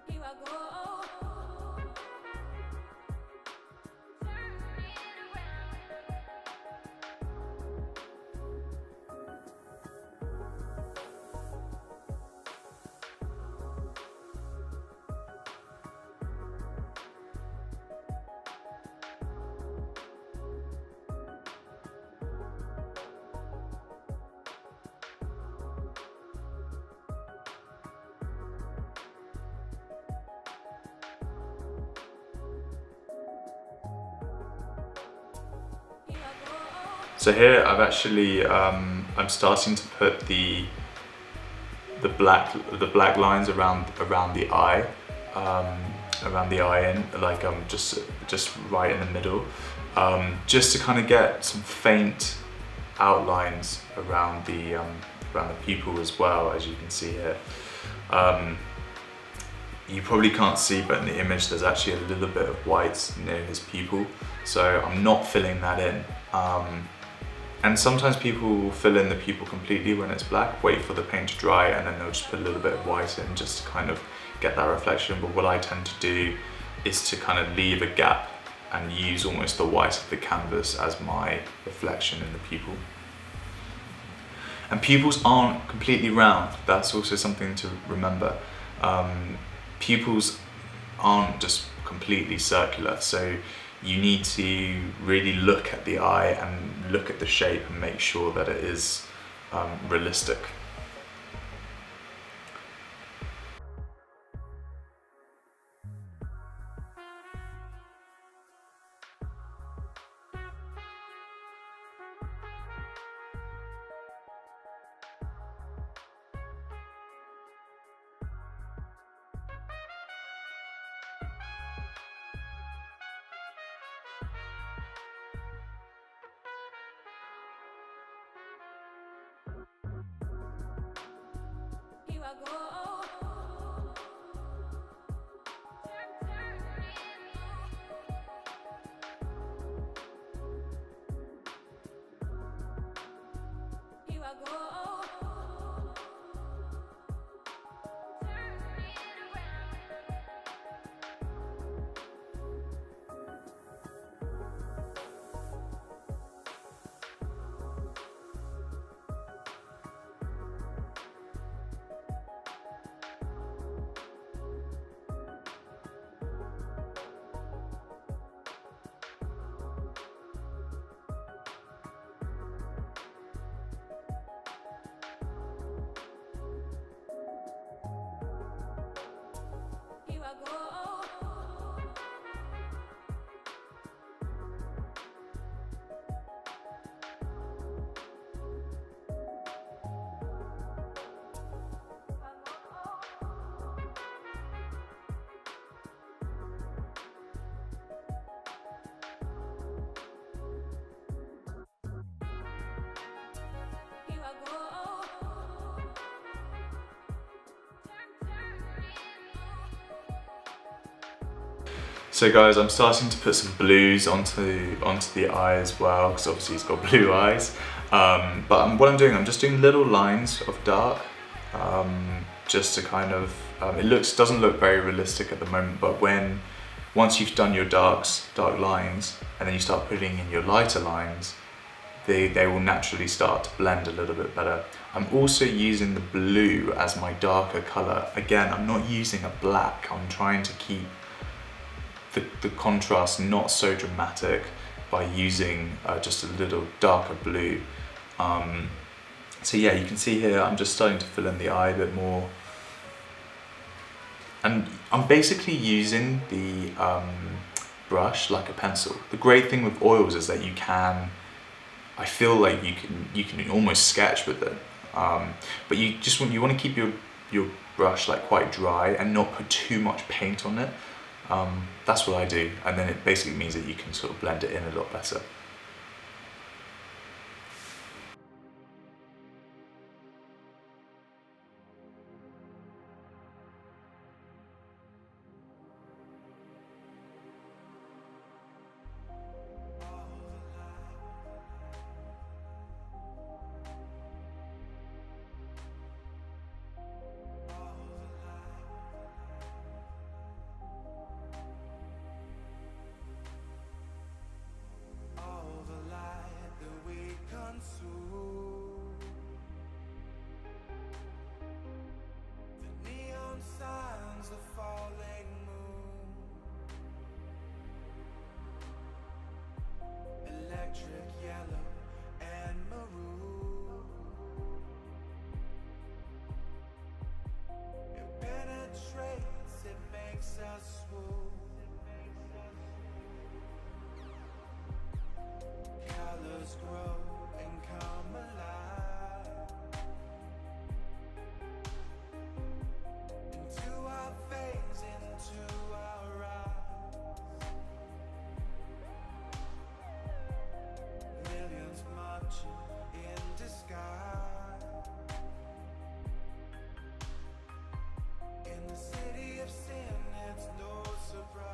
Here I go. So here I've actually, I'm starting to put the black lines around the eye, in, like just right in the middle, just to kind of get some faint outlines around the pupil as well, as you can see here. You probably can't see, but in the image there's actually a little bit of white near his pupil, so I'm not filling that in. And sometimes people will fill in the pupil completely when it's black, wait for the paint to dry, and then they'll just put a little bit of white in just to kind of get that reflection. But what I tend to do is to kind of leave a gap and use almost the white of the canvas as my reflection in the pupil. And pupils aren't completely round. That's also something to remember. Pupils aren't just completely circular, so you need to really look at the eye and look at the shape and make sure that it is realistic. Here I go. Here I go. Here I go. Here I go. So guys, I'm starting to put some blues onto the eye as well, because obviously he's got blue eyes. What I'm doing, I'm just doing little lines of dark, just to kind of, doesn't look very realistic at the moment, but once you've done your dark lines, and then you start putting in your lighter lines, they will naturally start to blend a little bit better. I'm also using the blue as my darker color. Again, I'm not using a black, I'm trying to keep the contrast not so dramatic by using just a little darker blue. So yeah, you can see here I'm just starting to fill in the eye a bit more, and I'm basically using the brush like a pencil. The great thing with oils is that I feel like you can almost sketch with it, but you want to keep your brush like quite dry and not put too much paint on it. That's what I do, and then it basically means that you can sort of blend it in a lot better. makes us swoon. Colors grow and come alive into our veins, into our eyes. Millions marching in disguise in the city of sin. It's no surprise.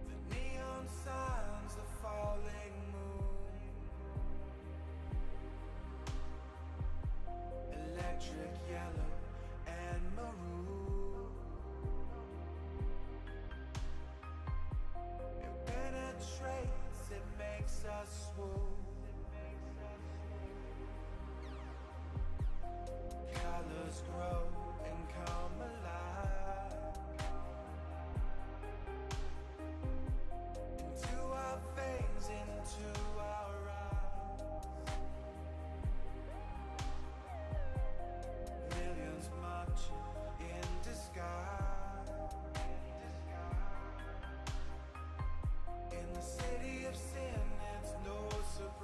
The neon signs, the falling moon, electric yellow and maroon. It penetrates, it makes us swoon. Colors grow and come alive into our veins, into our eyes. Millions marching in disguise in the city of sin. It's no surprise.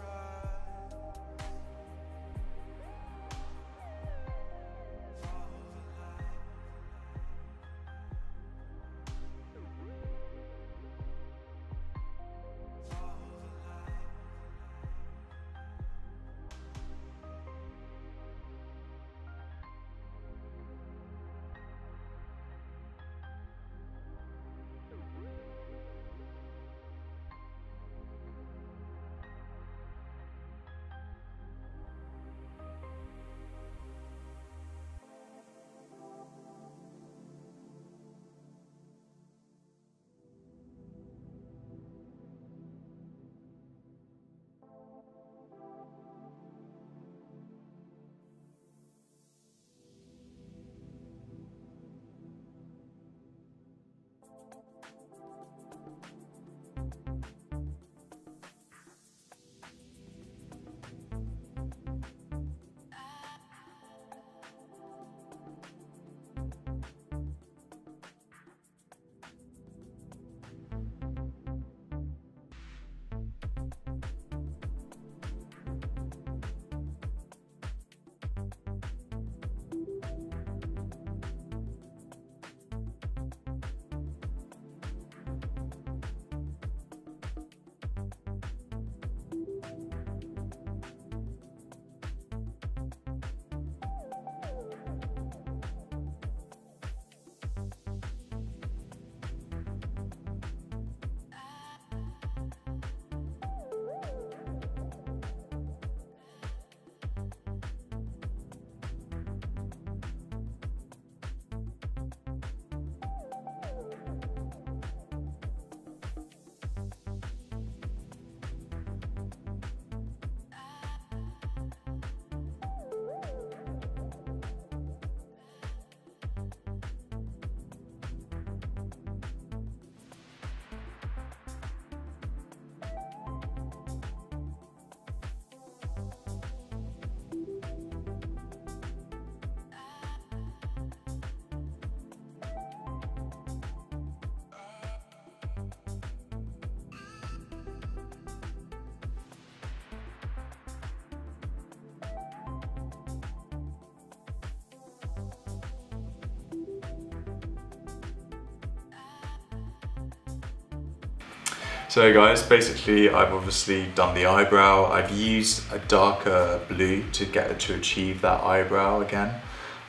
So guys, basically I've obviously done the eyebrow. I've used a darker blue to achieve that eyebrow again.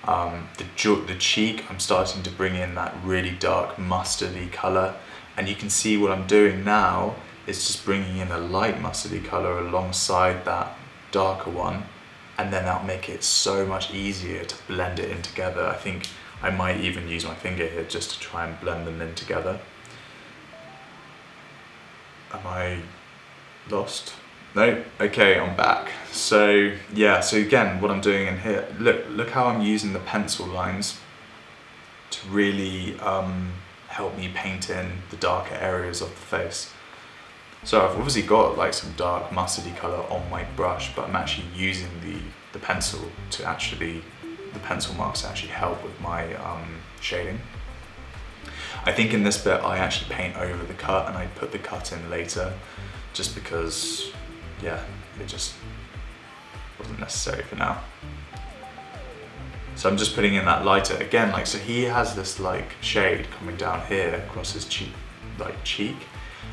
The cheek, I'm starting to bring in that really dark mustardy color, and you can see what I'm doing now is just bringing in a light mustardy color alongside that darker one, and then that'll make it so much easier to blend it in together. I think I might even use my finger here just to try and blend them in together. Am I lost? No? Okay, I'm back. So yeah, so again, what I'm doing in here, look how I'm using the pencil lines to really help me paint in the darker areas of the face. So I've obviously got like some dark mustardy color on my brush, but I'm actually using the pencil to actually, the pencil marks to actually help with my shading. I think in this bit I actually paint over the cut and I put the cut in later just because, yeah, it just wasn't necessary for now. So I'm just putting in that lighter again, like, so he has this like shade coming down here across his cheek,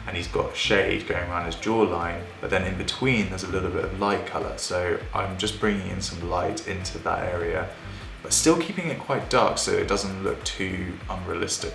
and he's got a shade going around his jawline, but then in between there's a little bit of light color. So I'm just bringing in some light into that area, but still keeping it quite dark so it doesn't look too unrealistic.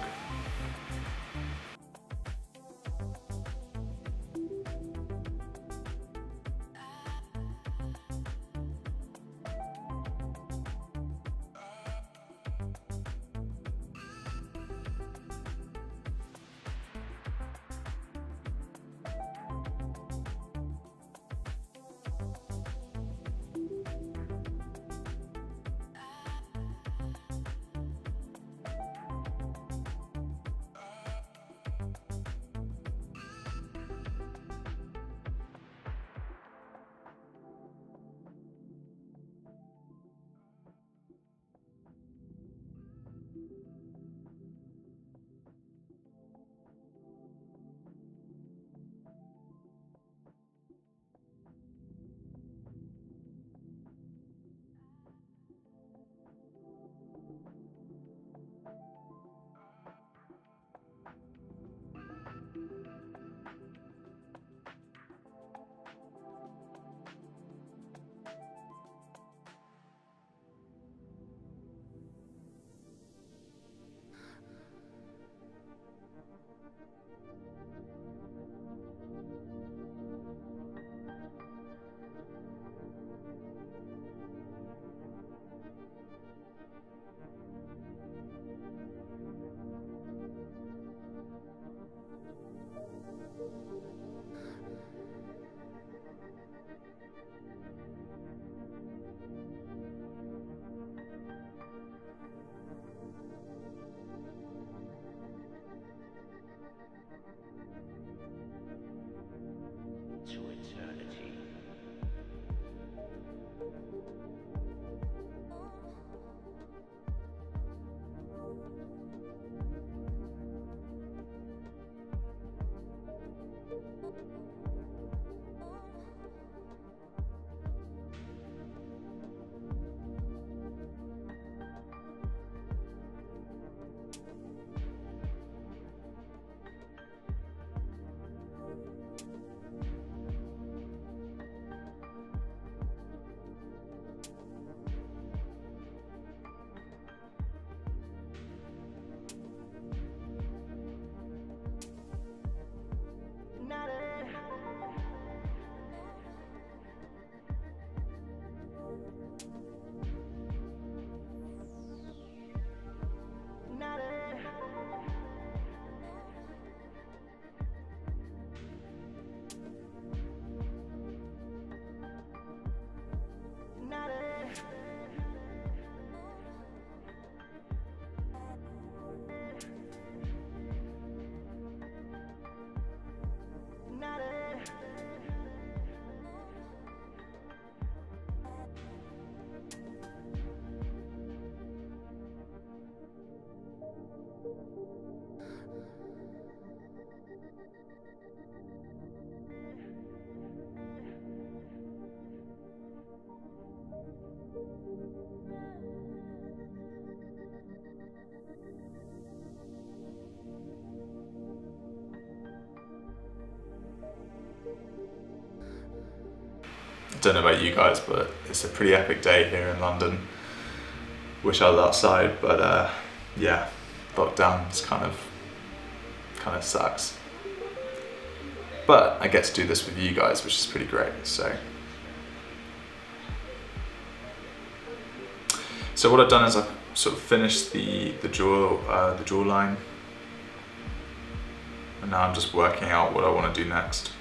don't know about you guys, but it's a pretty epic day here in London. Wish I was outside, but yeah, lockdown's kind of sucks. But I get to do this with you guys, which is pretty great. So what I've done is I've sort of finished the jaw line, and now I'm just working out what I want to do next.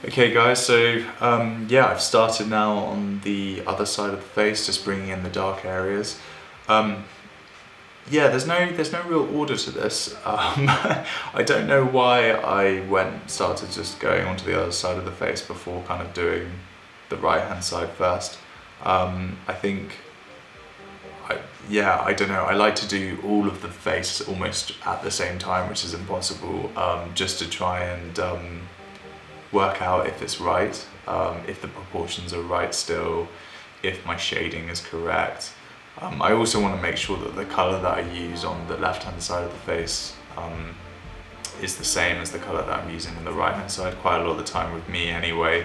Okay guys, so yeah, I've started now on the other side of the face, just bringing in the dark areas. Yeah, there's no real order to this. I don't know why I started just going onto the other side of the face before kind of doing the right hand side first. I think, I don't know, I like to do all of the face almost at the same time, which is impossible, just to try and work out if it's right, if the proportions are right still, if my shading is correct. I also want to make sure that the colour that I use on the left hand side of the face is the same as the colour that I'm using on the right hand side. Quite a lot of the time with me anyway,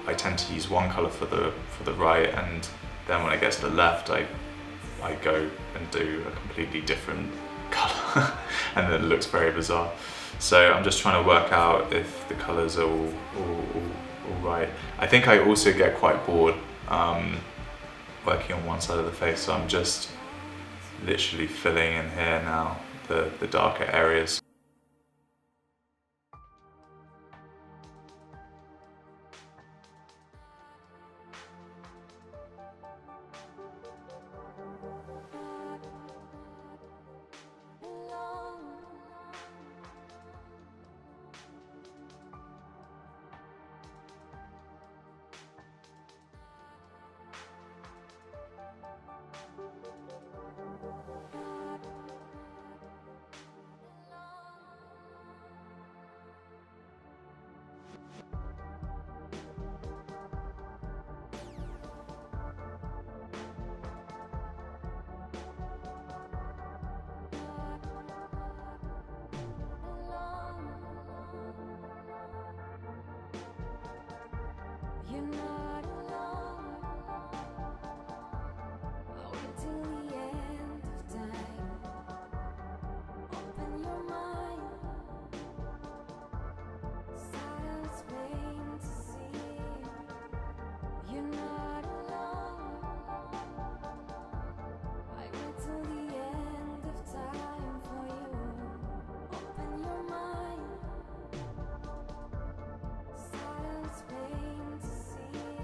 I tend to use one colour for the right, and then when I get to the left I go and do a completely different colour and then it looks very bizarre. So I'm just trying to work out if the colours are all right. I think I also get quite bored working on one side of the face, so I'm just literally filling in here now the darker areas. You're not alone. I'll wait till the end of time. Open your mind. Silence plain to see. You're not alone. I wait till the end of time for you. Open your mind. Silence plain to see.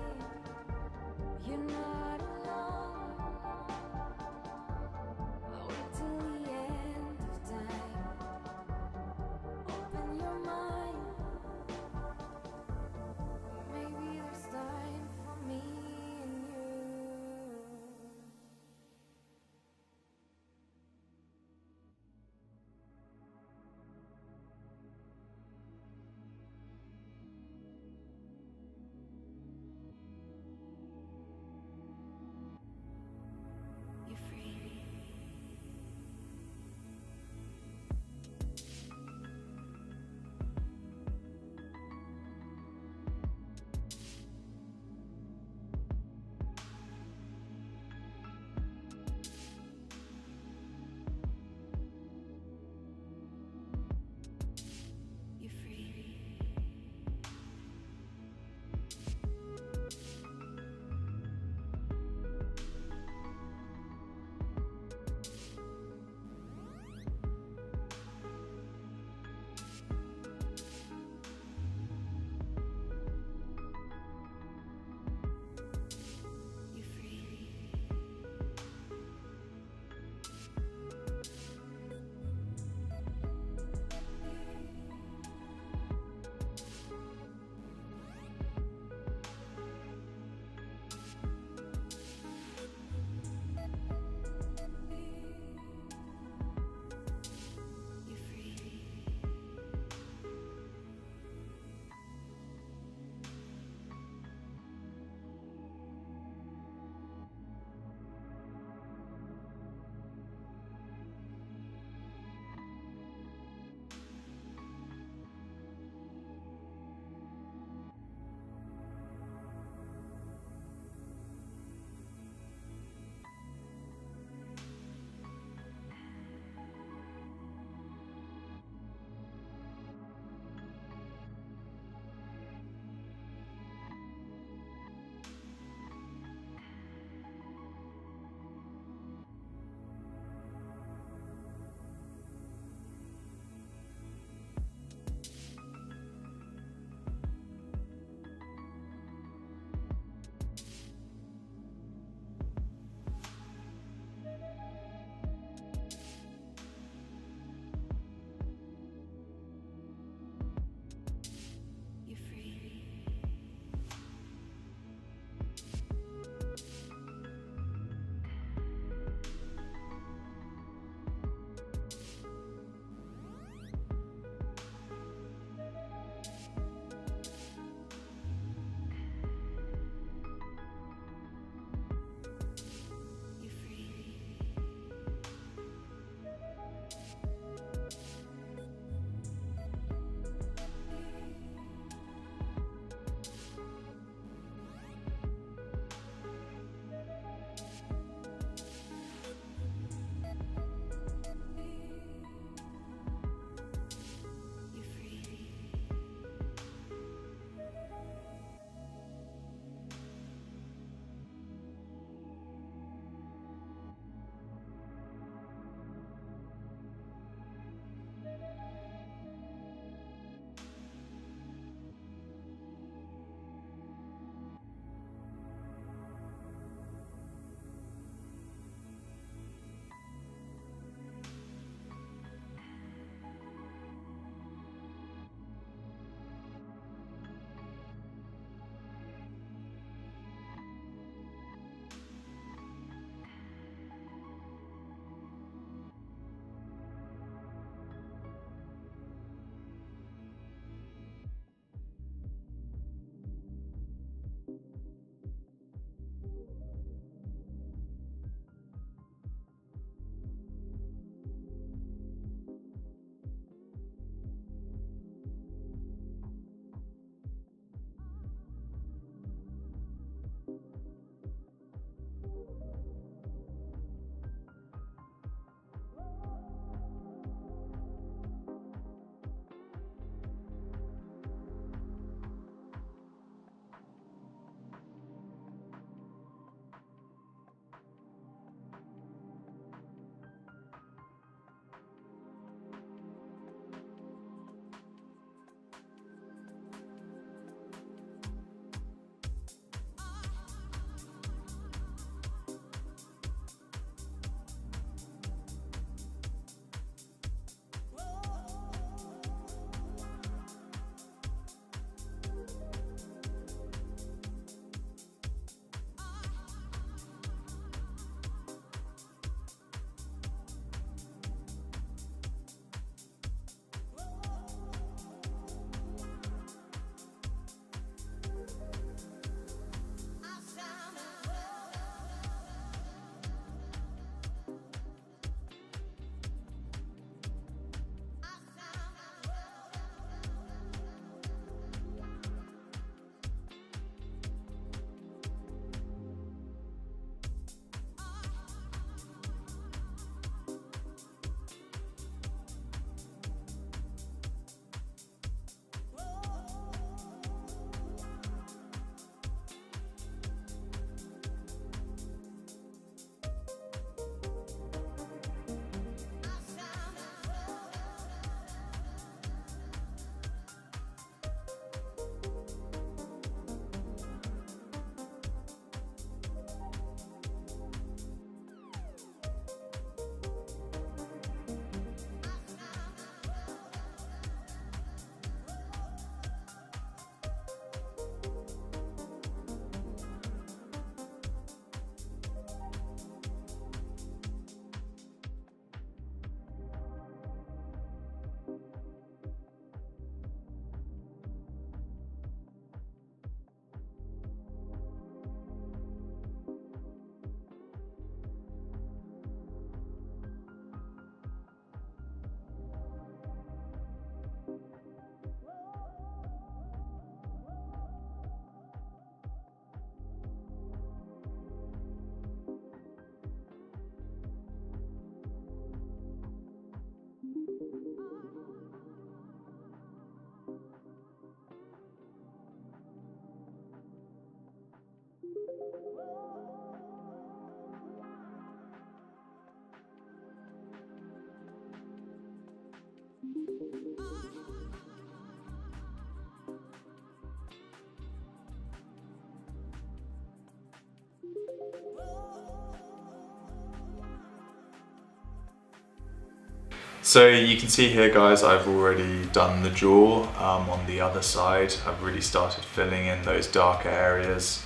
So you can see here, guys, I've already done the jaw on the other side. I've really started filling in those darker areas.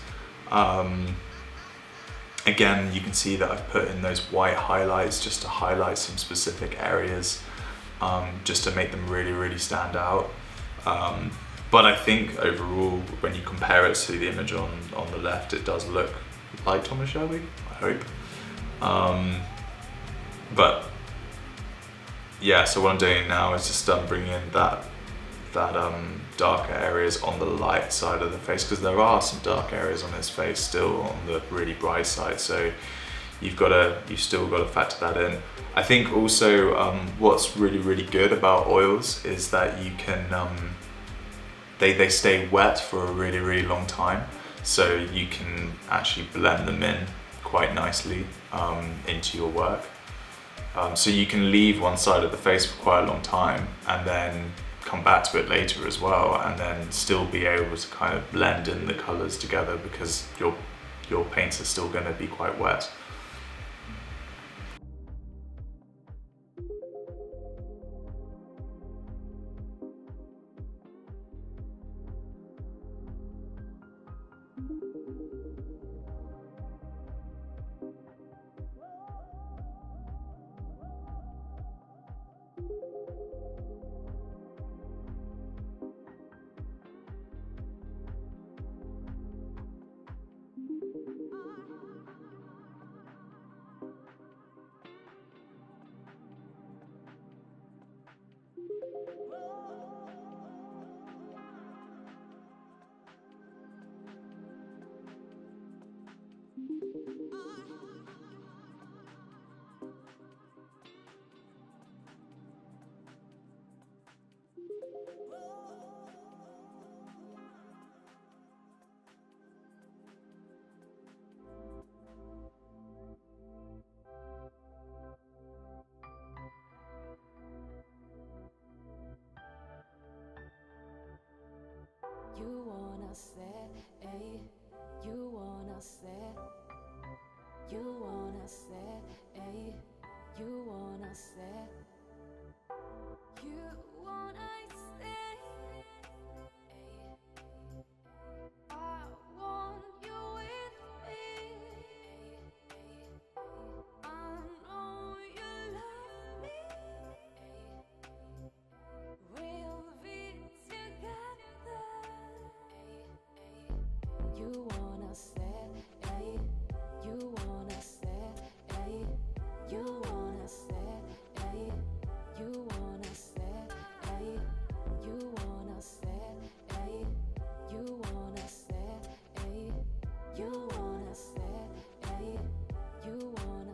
Again, you can see that I've put in those white highlights just to highlight some specific areas, just to make them really, really stand out. But I think overall, when you compare it to the image on the left, it does look like Thomas Shelby, I hope. But yeah, so what I'm doing now is just bringing in that darker areas on the light side of the face, because there are some dark areas on his face still on the really bright side, so you've still got to factor that in. I think also what's really, really good about oils is that you can they stay wet for a really, really long time, so you can actually blend them in quite nicely into your work. So you can leave one side of the face for quite a long time and then come back to it later as well, and then still be able to kind of blend in the colors together, because your paints are still going to be quite wet. You wanna say, you wanna say, you wanna say, you wanna say, you wanna say, I want you with me, I know you love me, we'll be together. You wanna say, you wanna say, you wanna say, you wanna say, you wanna say, you wanna say, you wanna say, you wanna.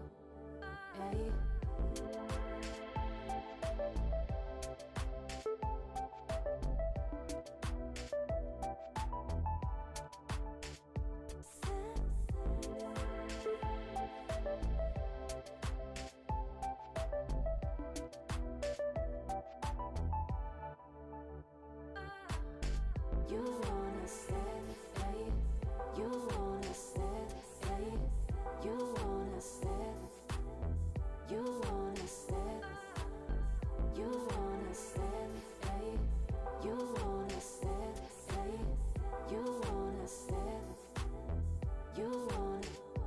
You wanna say, you wanna say, you wanna say, you wanna say, you wanna say, you wanna say, you wanna say, you wanna say.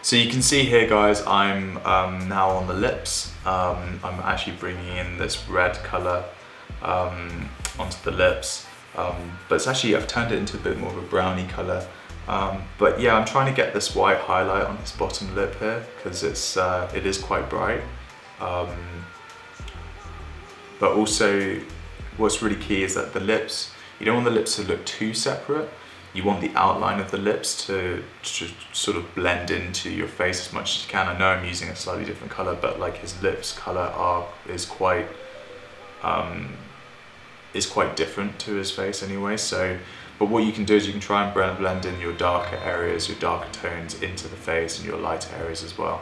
So you can see here, guys, I'm now on the lips. I'm actually bringing in this red color onto the lips, but it's actually, I've turned it into a bit more of a browny color. But yeah, I'm trying to get this white highlight on this bottom lip here because it is quite bright. But also, what's really key is that the lips, you don't want the lips to look too separate. You want the outline of the lips to sort of blend into your face as much as you can. I know I'm using a slightly different color, but like his lips color is quite different to his face anyway. So, but what you can do is you can try and blend in your darker areas, your darker tones into the face and your lighter areas as well.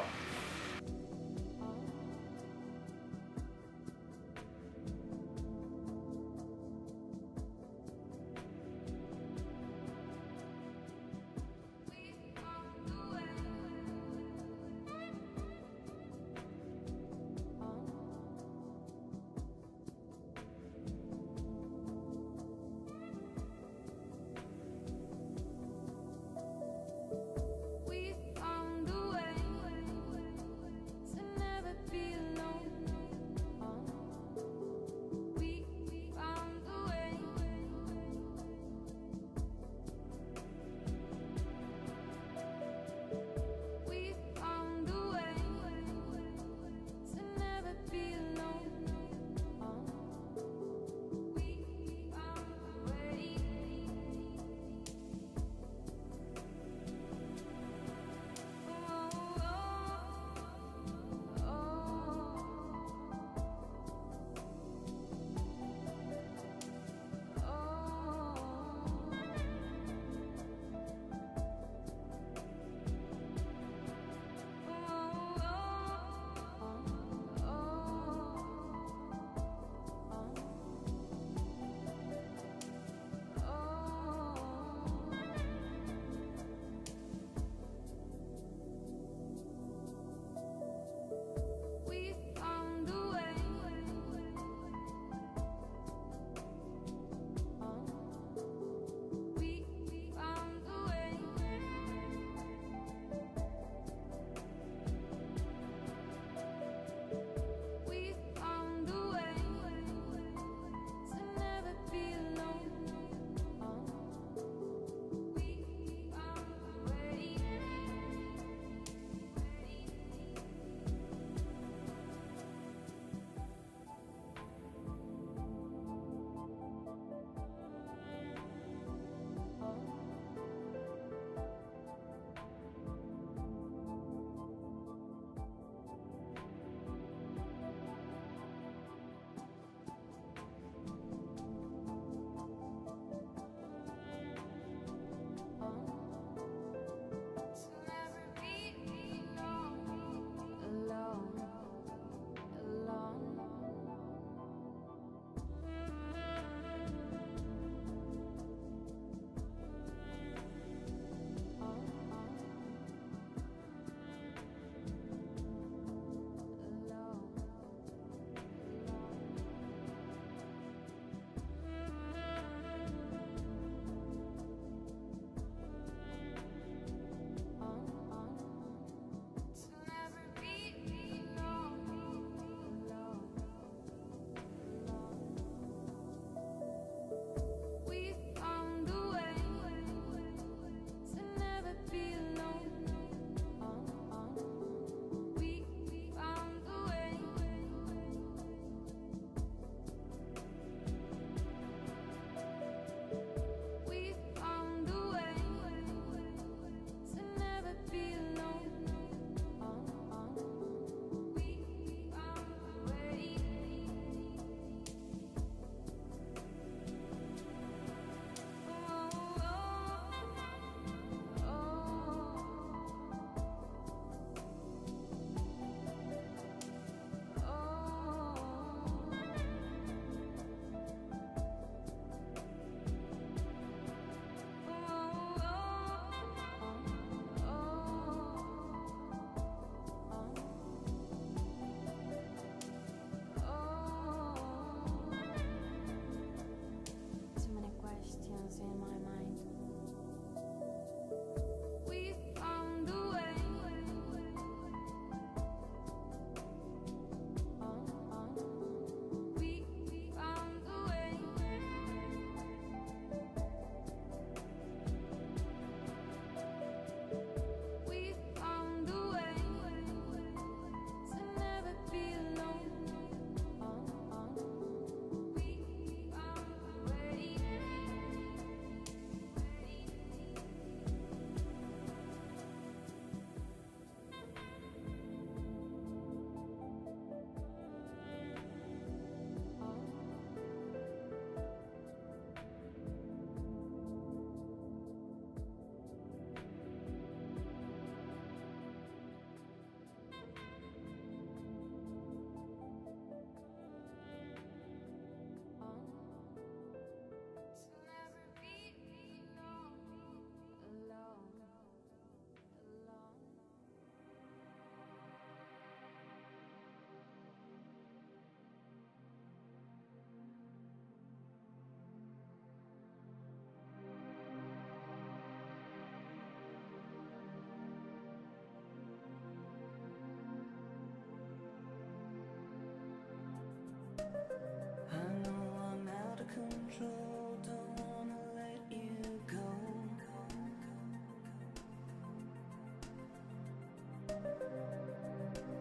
I know I'm out of control, don't wanna let you go.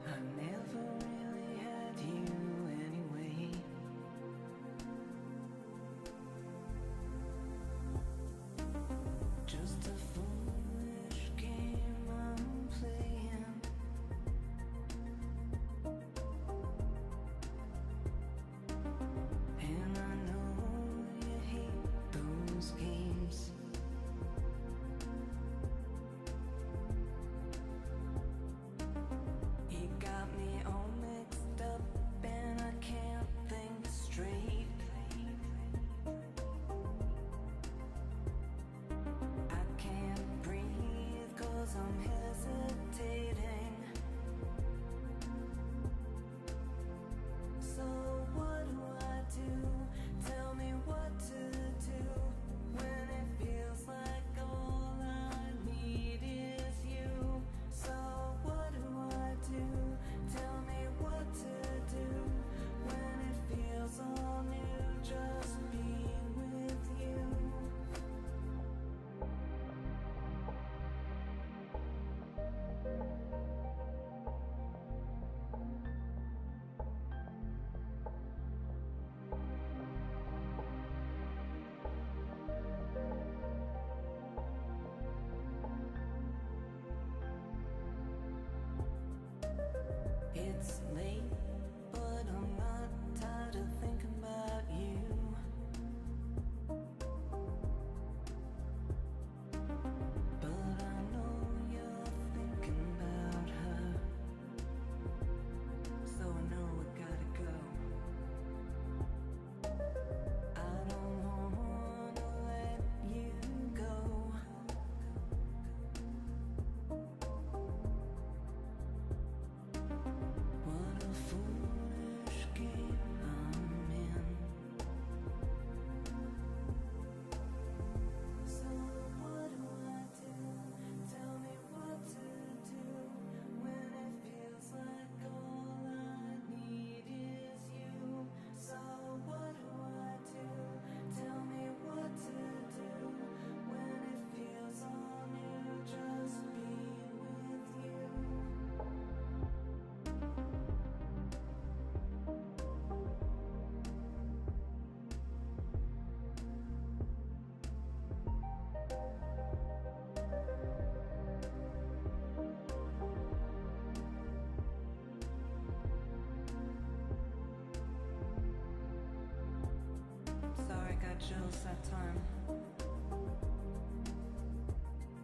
I never really had you anyway. Just a foolish game I'm playing. And I know you hate those games. You got me all mixed up and I can't think straight. I can't breathe 'cause I'm hesitating. So what do I do? Tell me what to do when it feels like all I need is you. So what do I do? Tell me what to do when it feels all new, just being with you. It's late, but I'm not tired of thinking about you. But I know you're thinking about her, so I know I gotta go. I don't wanna let you go. What a foolish game I'm in. So what do I do? Tell me what to do when it feels like all I need is you. So what do I do? Tell me what to do when it feels all new, just being with you. Sorry, I got chills that time.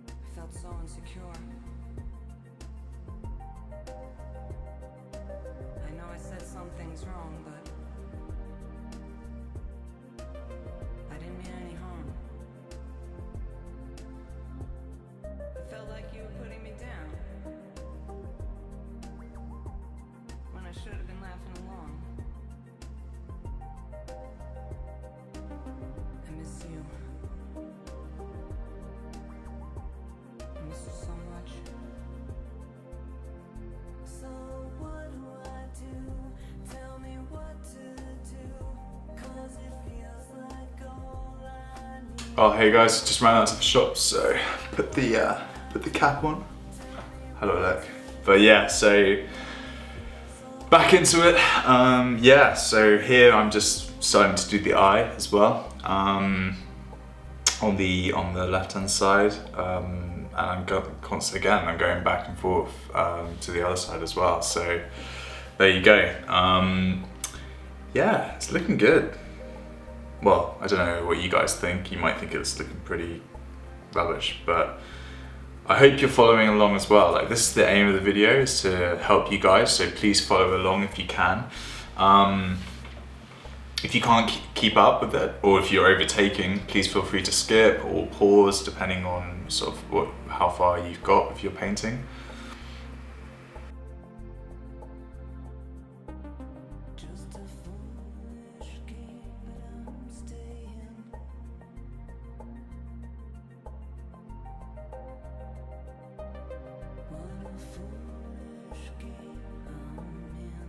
I felt so insecure. I know I said some things wrong, but I didn't mean any harm. I felt like you were putting me down when I should have been laughing along. I miss you. I miss you so much. So what do I do? Tell me what to do, 'cause it feels like all I need. Oh, hey guys, just ran out to the shop, so put the cap on. Hello, look. But yeah, so back into it. Yeah, so here I'm just starting to do the eye as well. On the left hand side, and I'm constantly again. I'm going back and forth to the other side as well. So there you go. Yeah, it's looking good. Well, I don't know what you guys think. You might think it's looking pretty rubbish, but I hope you're following along as well. Like, this is the aim of the video, is to help you guys, so please follow along if you can. If you can't keep up with it, or if you're overtaking, please feel free to skip or pause depending on sort of how far you've got with your painting. Just a foolish game, but I'm staying. What a foolish game I'm in.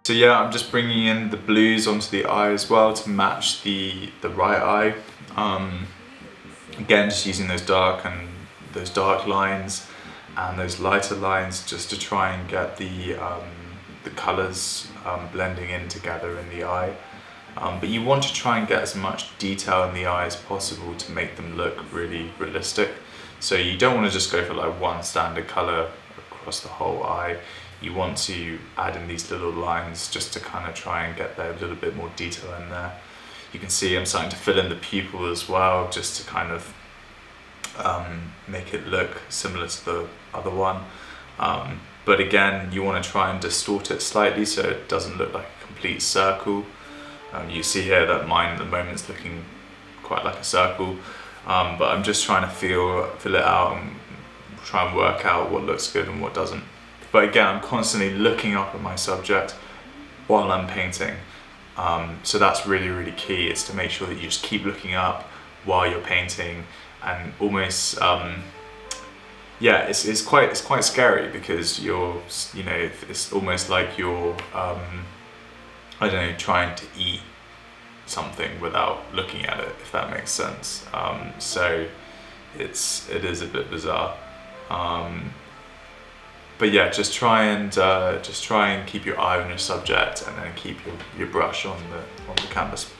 So yeah, I'm just bringing in the blues onto the eye as well to match the right eye. Again, just using those dark lines and those lighter lines just to try and get the colours blending in together in the eye. But you want to try and get as much detail in the eye as possible to make them look really realistic. So you don't want to just go for like one standard colour across the whole eye. You want to add in these little lines just to kind of try and get there a little bit more detail in there. You can see I'm starting to fill in the pupil as well, just to kind of make it look similar to the other one. But again, you want to try and distort it slightly so it doesn't look like a complete circle. You see here that mine at the moment is looking quite like a circle, but I'm just trying to fill it out and try and work out what looks good and what doesn't. But again, I'm constantly looking up at my subject while I'm painting. So that's really, really key, is to make sure that you just keep looking up while you're painting, and almost, yeah, it's quite scary because it's almost like you're, I don't know, trying to eat something without looking at it, if that makes sense. So it is a bit bizarre. But yeah, just try and keep your eye on your subject, and then keep your brush on the canvas.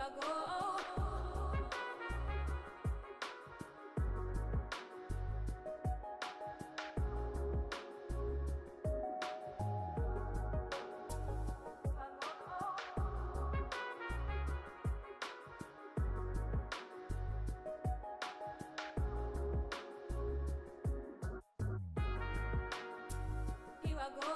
I go. I go.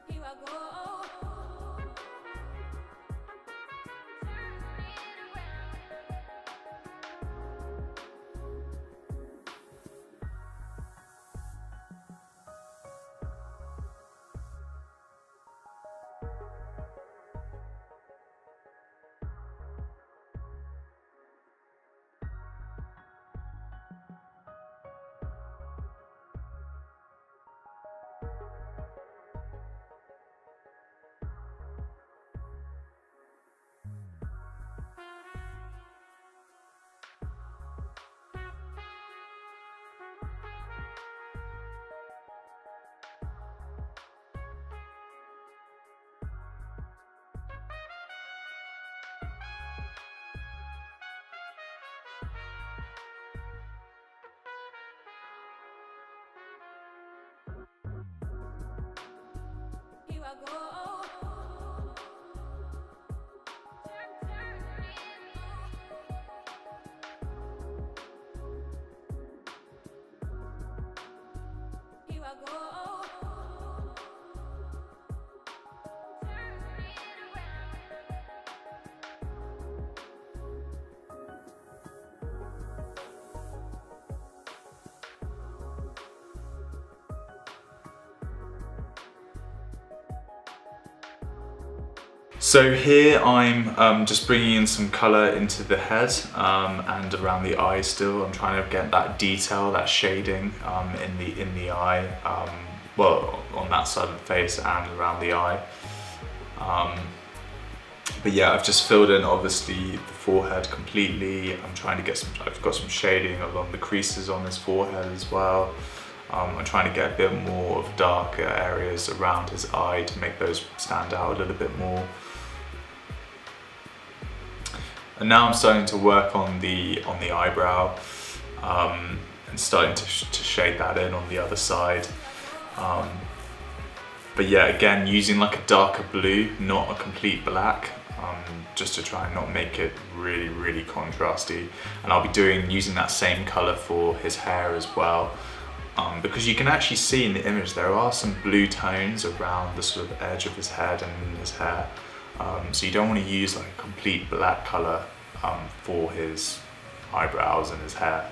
Here I go. Here I go. Here I go. So here I'm just bringing in some color into the head and around the eye still. I'm trying to get that detail, that shading in the eye, well, on that side of the face and around the eye. But yeah, I've just filled in obviously the forehead completely. I'm trying to get some, I've got some shading along the creases on his forehead as well. I'm trying to get a bit more of darker areas around his eye to make those stand out a little bit more. And now I'm starting to work on the eyebrow and starting to shade that in on the other side. But yeah, again, using like a darker blue, not a complete black, just to try and not make it really, really contrasty. And I'll be using that same color for his hair as well. Because you can actually see in the image there are some blue tones around the sort of edge of his head and his hair. So you don't want to use like a complete black color for his eyebrows and his hair.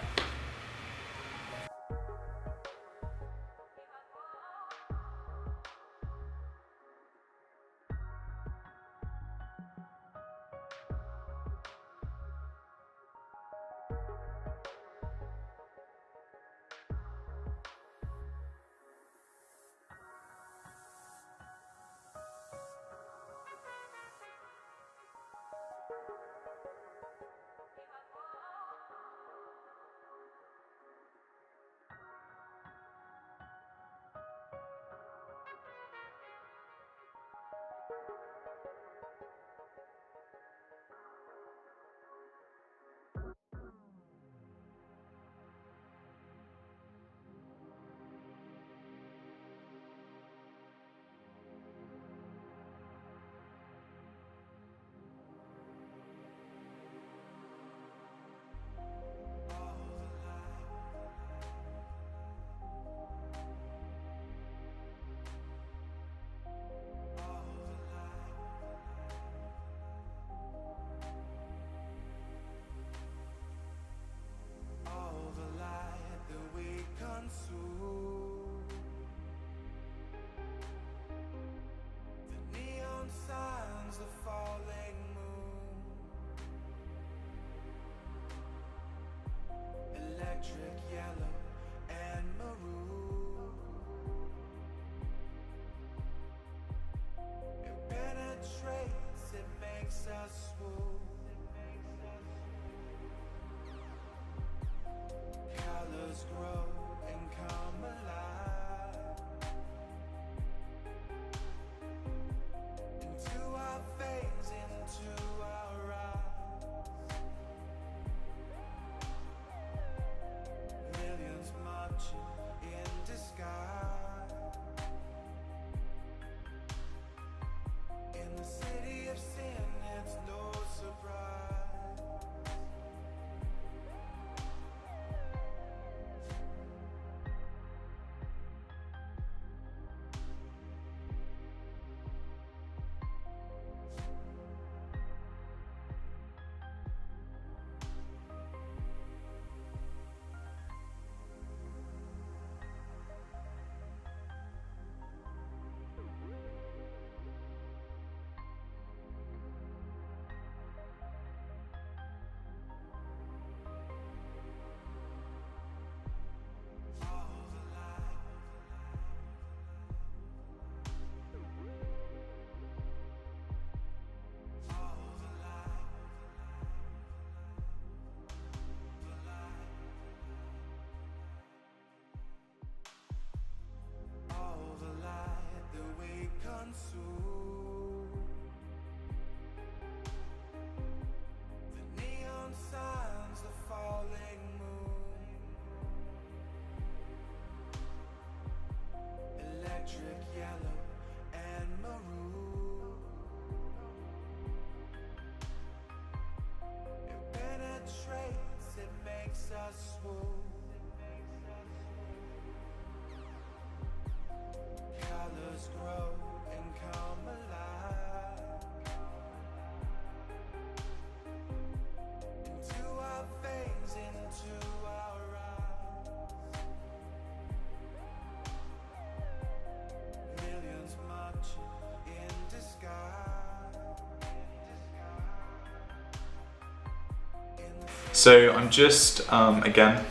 So I'm just again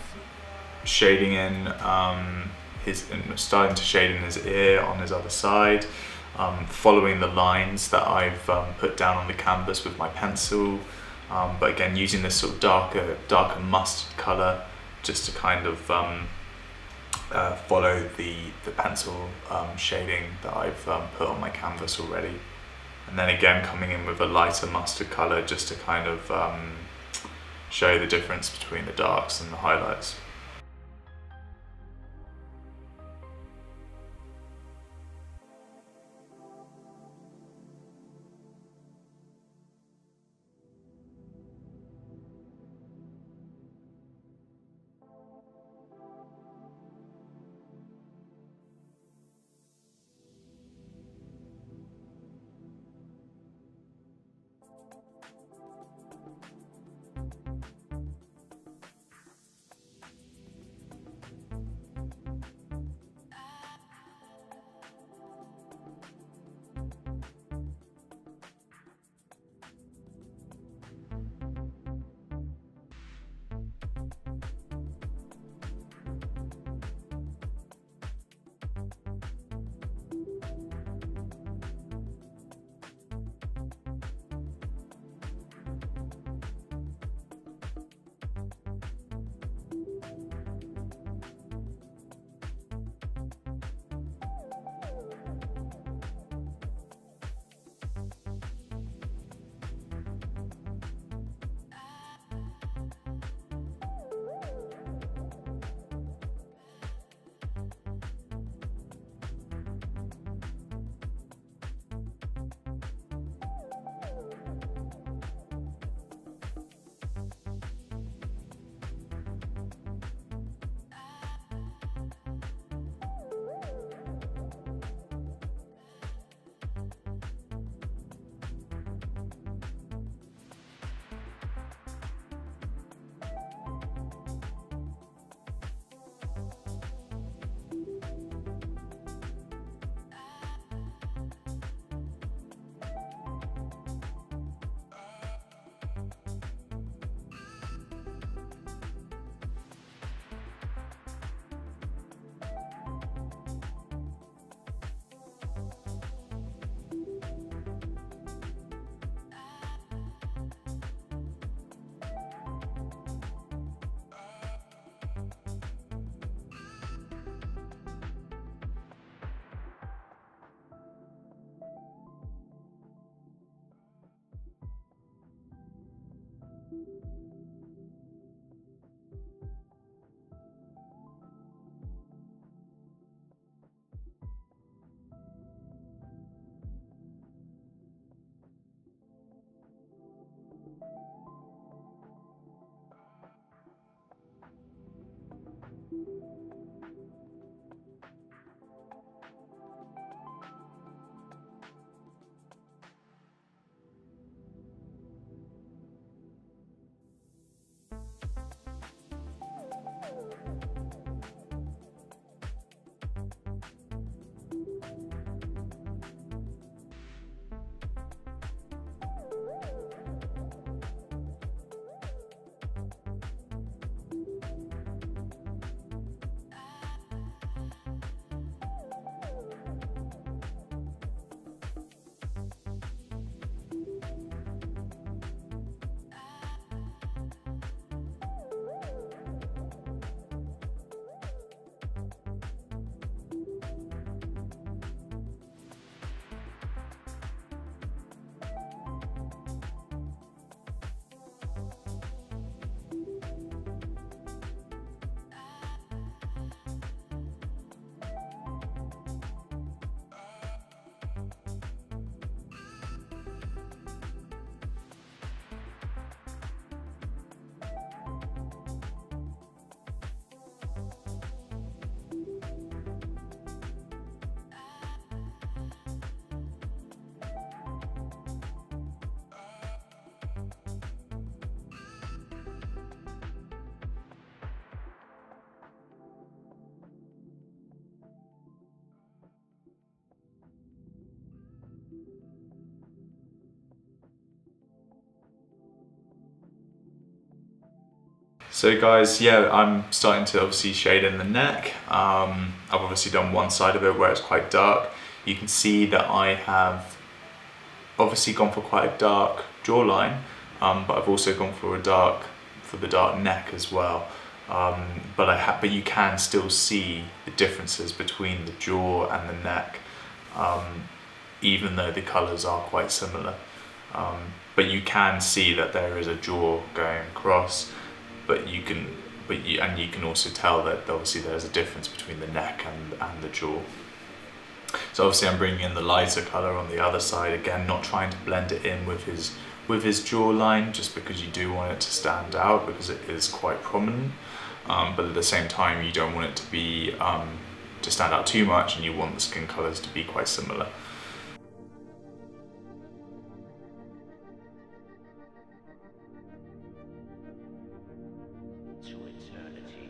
shading in starting to shade in his ear on his other side, following the lines that I've put down on the canvas with my pencil, but again using this sort of darker mustard color just to kind of follow the pencil shading that I've put on my canvas already, and then again coming in with a lighter mustard color just to kind of show the difference between the darks and the highlights. So guys, yeah, I'm starting to obviously shade in the neck. I've obviously done one side of it where it's quite dark. You can see that I have obviously gone for quite a dark jawline, but I've also gone for the dark neck as well. But you can still see the differences between the jaw and the neck, even though the colours are quite similar. But you can see that there is a jaw going across. But you can also tell that obviously there's a difference between the neck and the jaw. So obviously I'm bringing in the lighter color on the other side, again not trying to blend it in with his jawline, just because you do want it to stand out because it is quite prominent. But at the same time you don't want it to be to stand out too much, and you want the skin colors to be quite similar. To eternity.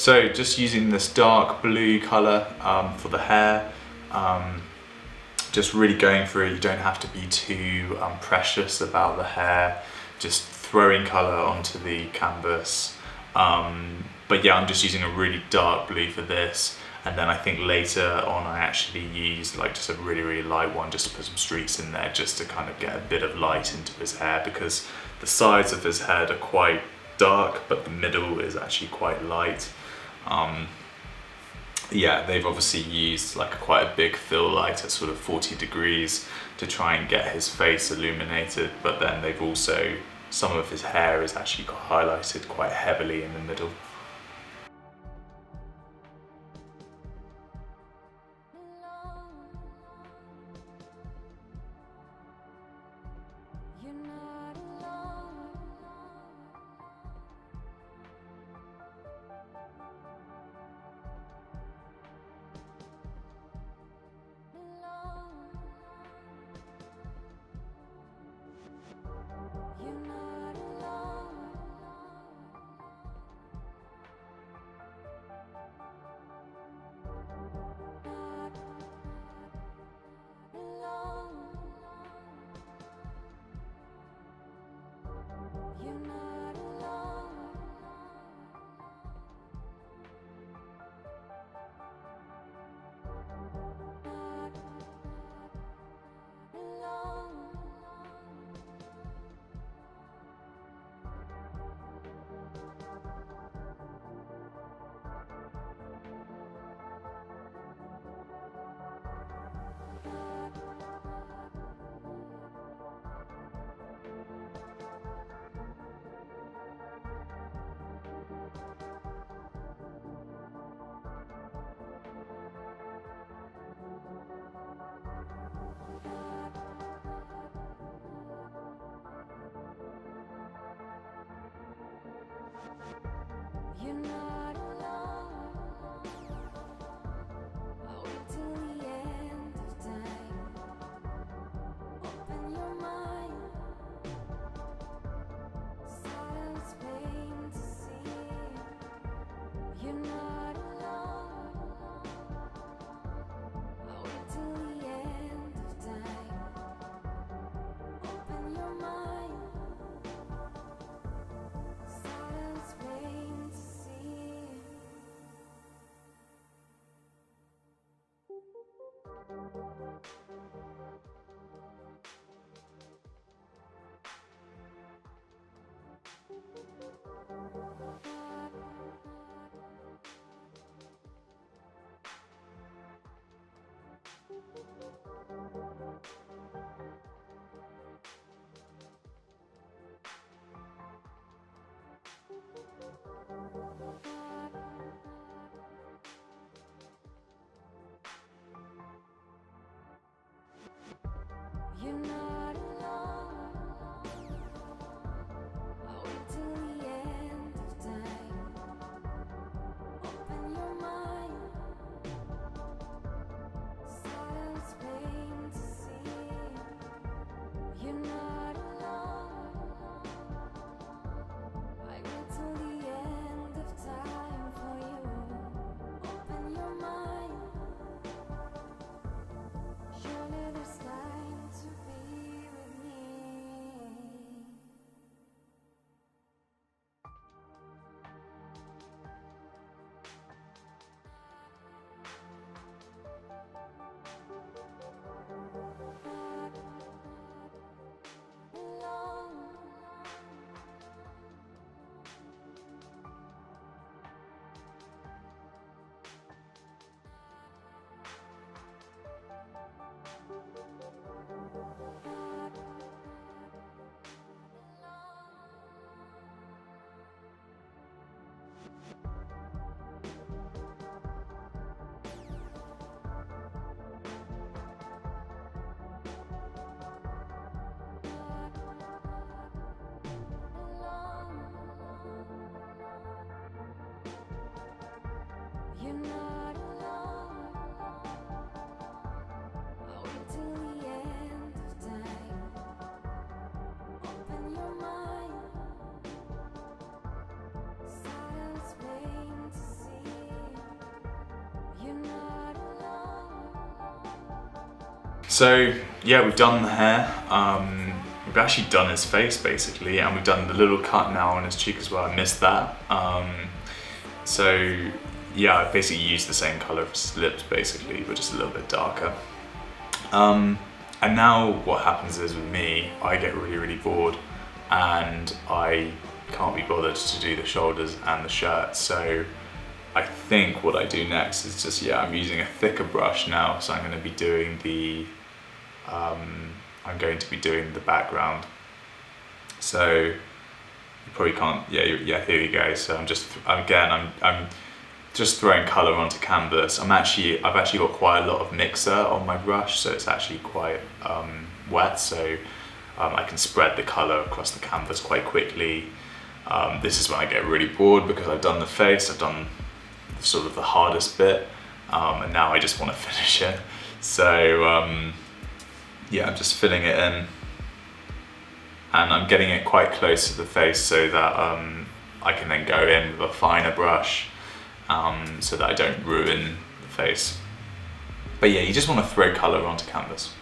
So just using this dark blue color for the hair, just really going through it. You don't have to be too precious about the hair, just throwing color onto the canvas. But yeah, I'm just using a really dark blue for this. And then I think later on I actually used like just a really light one just to put some streaks in there, just to kind of get a bit of light into his hair, because the sides of his head are quite dark, but the middle is actually quite light. Yeah, they've obviously used like quite a big fill light at sort of 40 degrees to try and get his face illuminated, but then they've also, some of his hair is actually highlighted quite heavily in the middle. You're not alone. You're not alone. Alone. You're not alone. Alone. You're not alone. I'll wait till the end of time. Open your mind. Silence plain to see. You're not alone. I'll wait till the end of time. Open your mind. Silence plain to see. You're not alone. I'll wait till the end of time. Open your mind. Silence plain to see. You're not alone. I wait till the end of time for you. Open your mind. Surely there's time to be with me. Alone. You're not alone. I'll wait till the end of time. Open your mind. Silence plain to see. So yeah, we've done the hair. We've actually done his face basically, and we've done the little cut now on his cheek as well. I missed that. So yeah, I basically used the same color of his lips basically, but just a little bit darker. And now what happens is with me, I get really bored and I can't be bothered to do the shoulders and the shirt. So I think what I do next is just, yeah, I'm using a thicker brush now. So I'm going to be doing the, background. So you probably can't, yeah, here we go. So I'm just throwing color onto canvas. I've actually got quite a lot of mixer on my brush, so it's actually quite wet, so I can spread the color across the canvas quite quickly. This is when I get really bored because I've done the face, I've done sort of the hardest bit, and now I just want to finish it. So yeah, I'm just filling it in, and I'm getting it quite close to the face so that I can then go in with a finer brush, so that I don't ruin the face. But yeah, you just want to throw color onto canvas.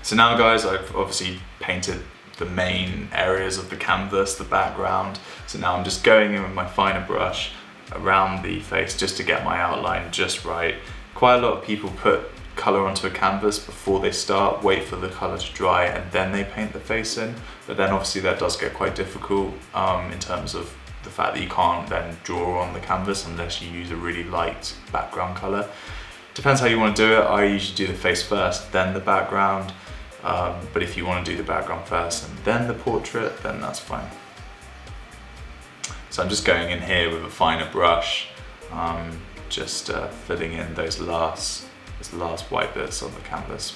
So now guys, I've obviously painted the main areas of the canvas, the background. So now I'm just going in with my finer brush around the face just to get my outline just right. Quite a lot of people put color onto a canvas before they start, wait for the color to dry and then they paint the face in. But then obviously that does get quite difficult in terms of the fact that you can't then draw on the canvas unless you use a really light background color. Depends how you want to do it. I usually do the face first, then the background. But if you want to do the background first and then the portrait, then that's fine. So I'm just going in here with a finer brush, just filling in those last white bits on the canvas.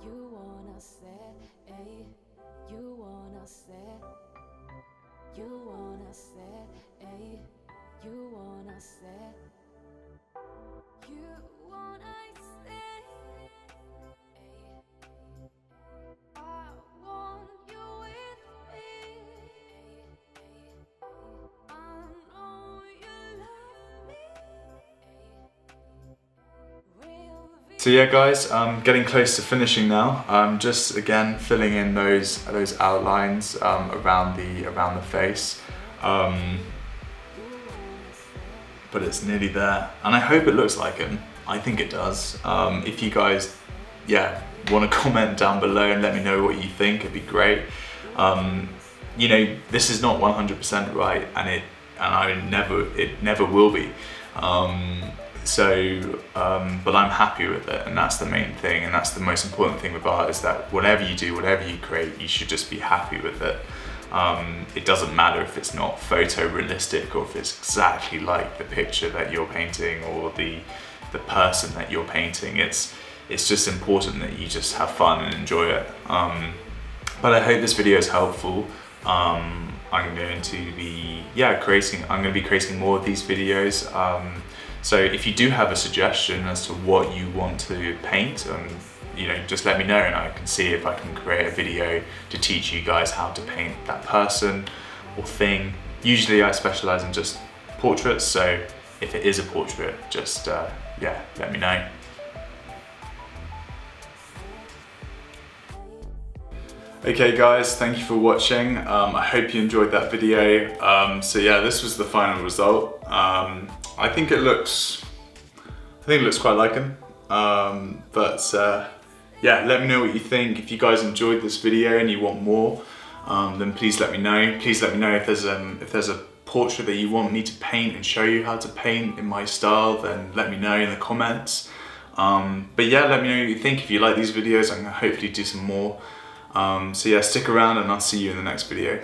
You wanna say, you wanna say, you wanna say, you wanna say, you wanna say, I want you with me, I know you love me, real. So yeah guys, I'm getting close to finishing now. I'm just again filling in those outlines around the face. But it's nearly there. And I hope it looks like him. I think it does. If you guys want to comment down below and let me know what you think, it'd be great. You know, this is not 100% right and it never will be. But I'm happy with it, and that's the main thing, and that's the most important thing with art, is that whatever you do, whatever you create, you should just be happy with it. It doesn't matter if it's not photorealistic or if it's exactly like the picture that you're painting or the person that you're painting. It's just important that you just have fun and enjoy it. But I hope this video is helpful. I'm going to be creating more of these videos. So if you do have a suggestion as to what you want to paint, you know, just let me know and I can see if I can create a video to teach you guys how to paint that person or thing. Usually I specialize in just portraits, so if it is a portrait, just let me know. Okay guys, thank you for watching. I hope you enjoyed that video. So yeah, this was the final result. I think it looks quite like him. Yeah, let me know what you think. If you guys enjoyed this video and you want more, then please let me know. Please let me know if there's a portrait that you want me to paint and show you how to paint in my style, then let me know in the comments. But yeah, let me know what you think. If you like these videos, I'm gonna hopefully do some more. So yeah, stick around and I'll see you in the next video.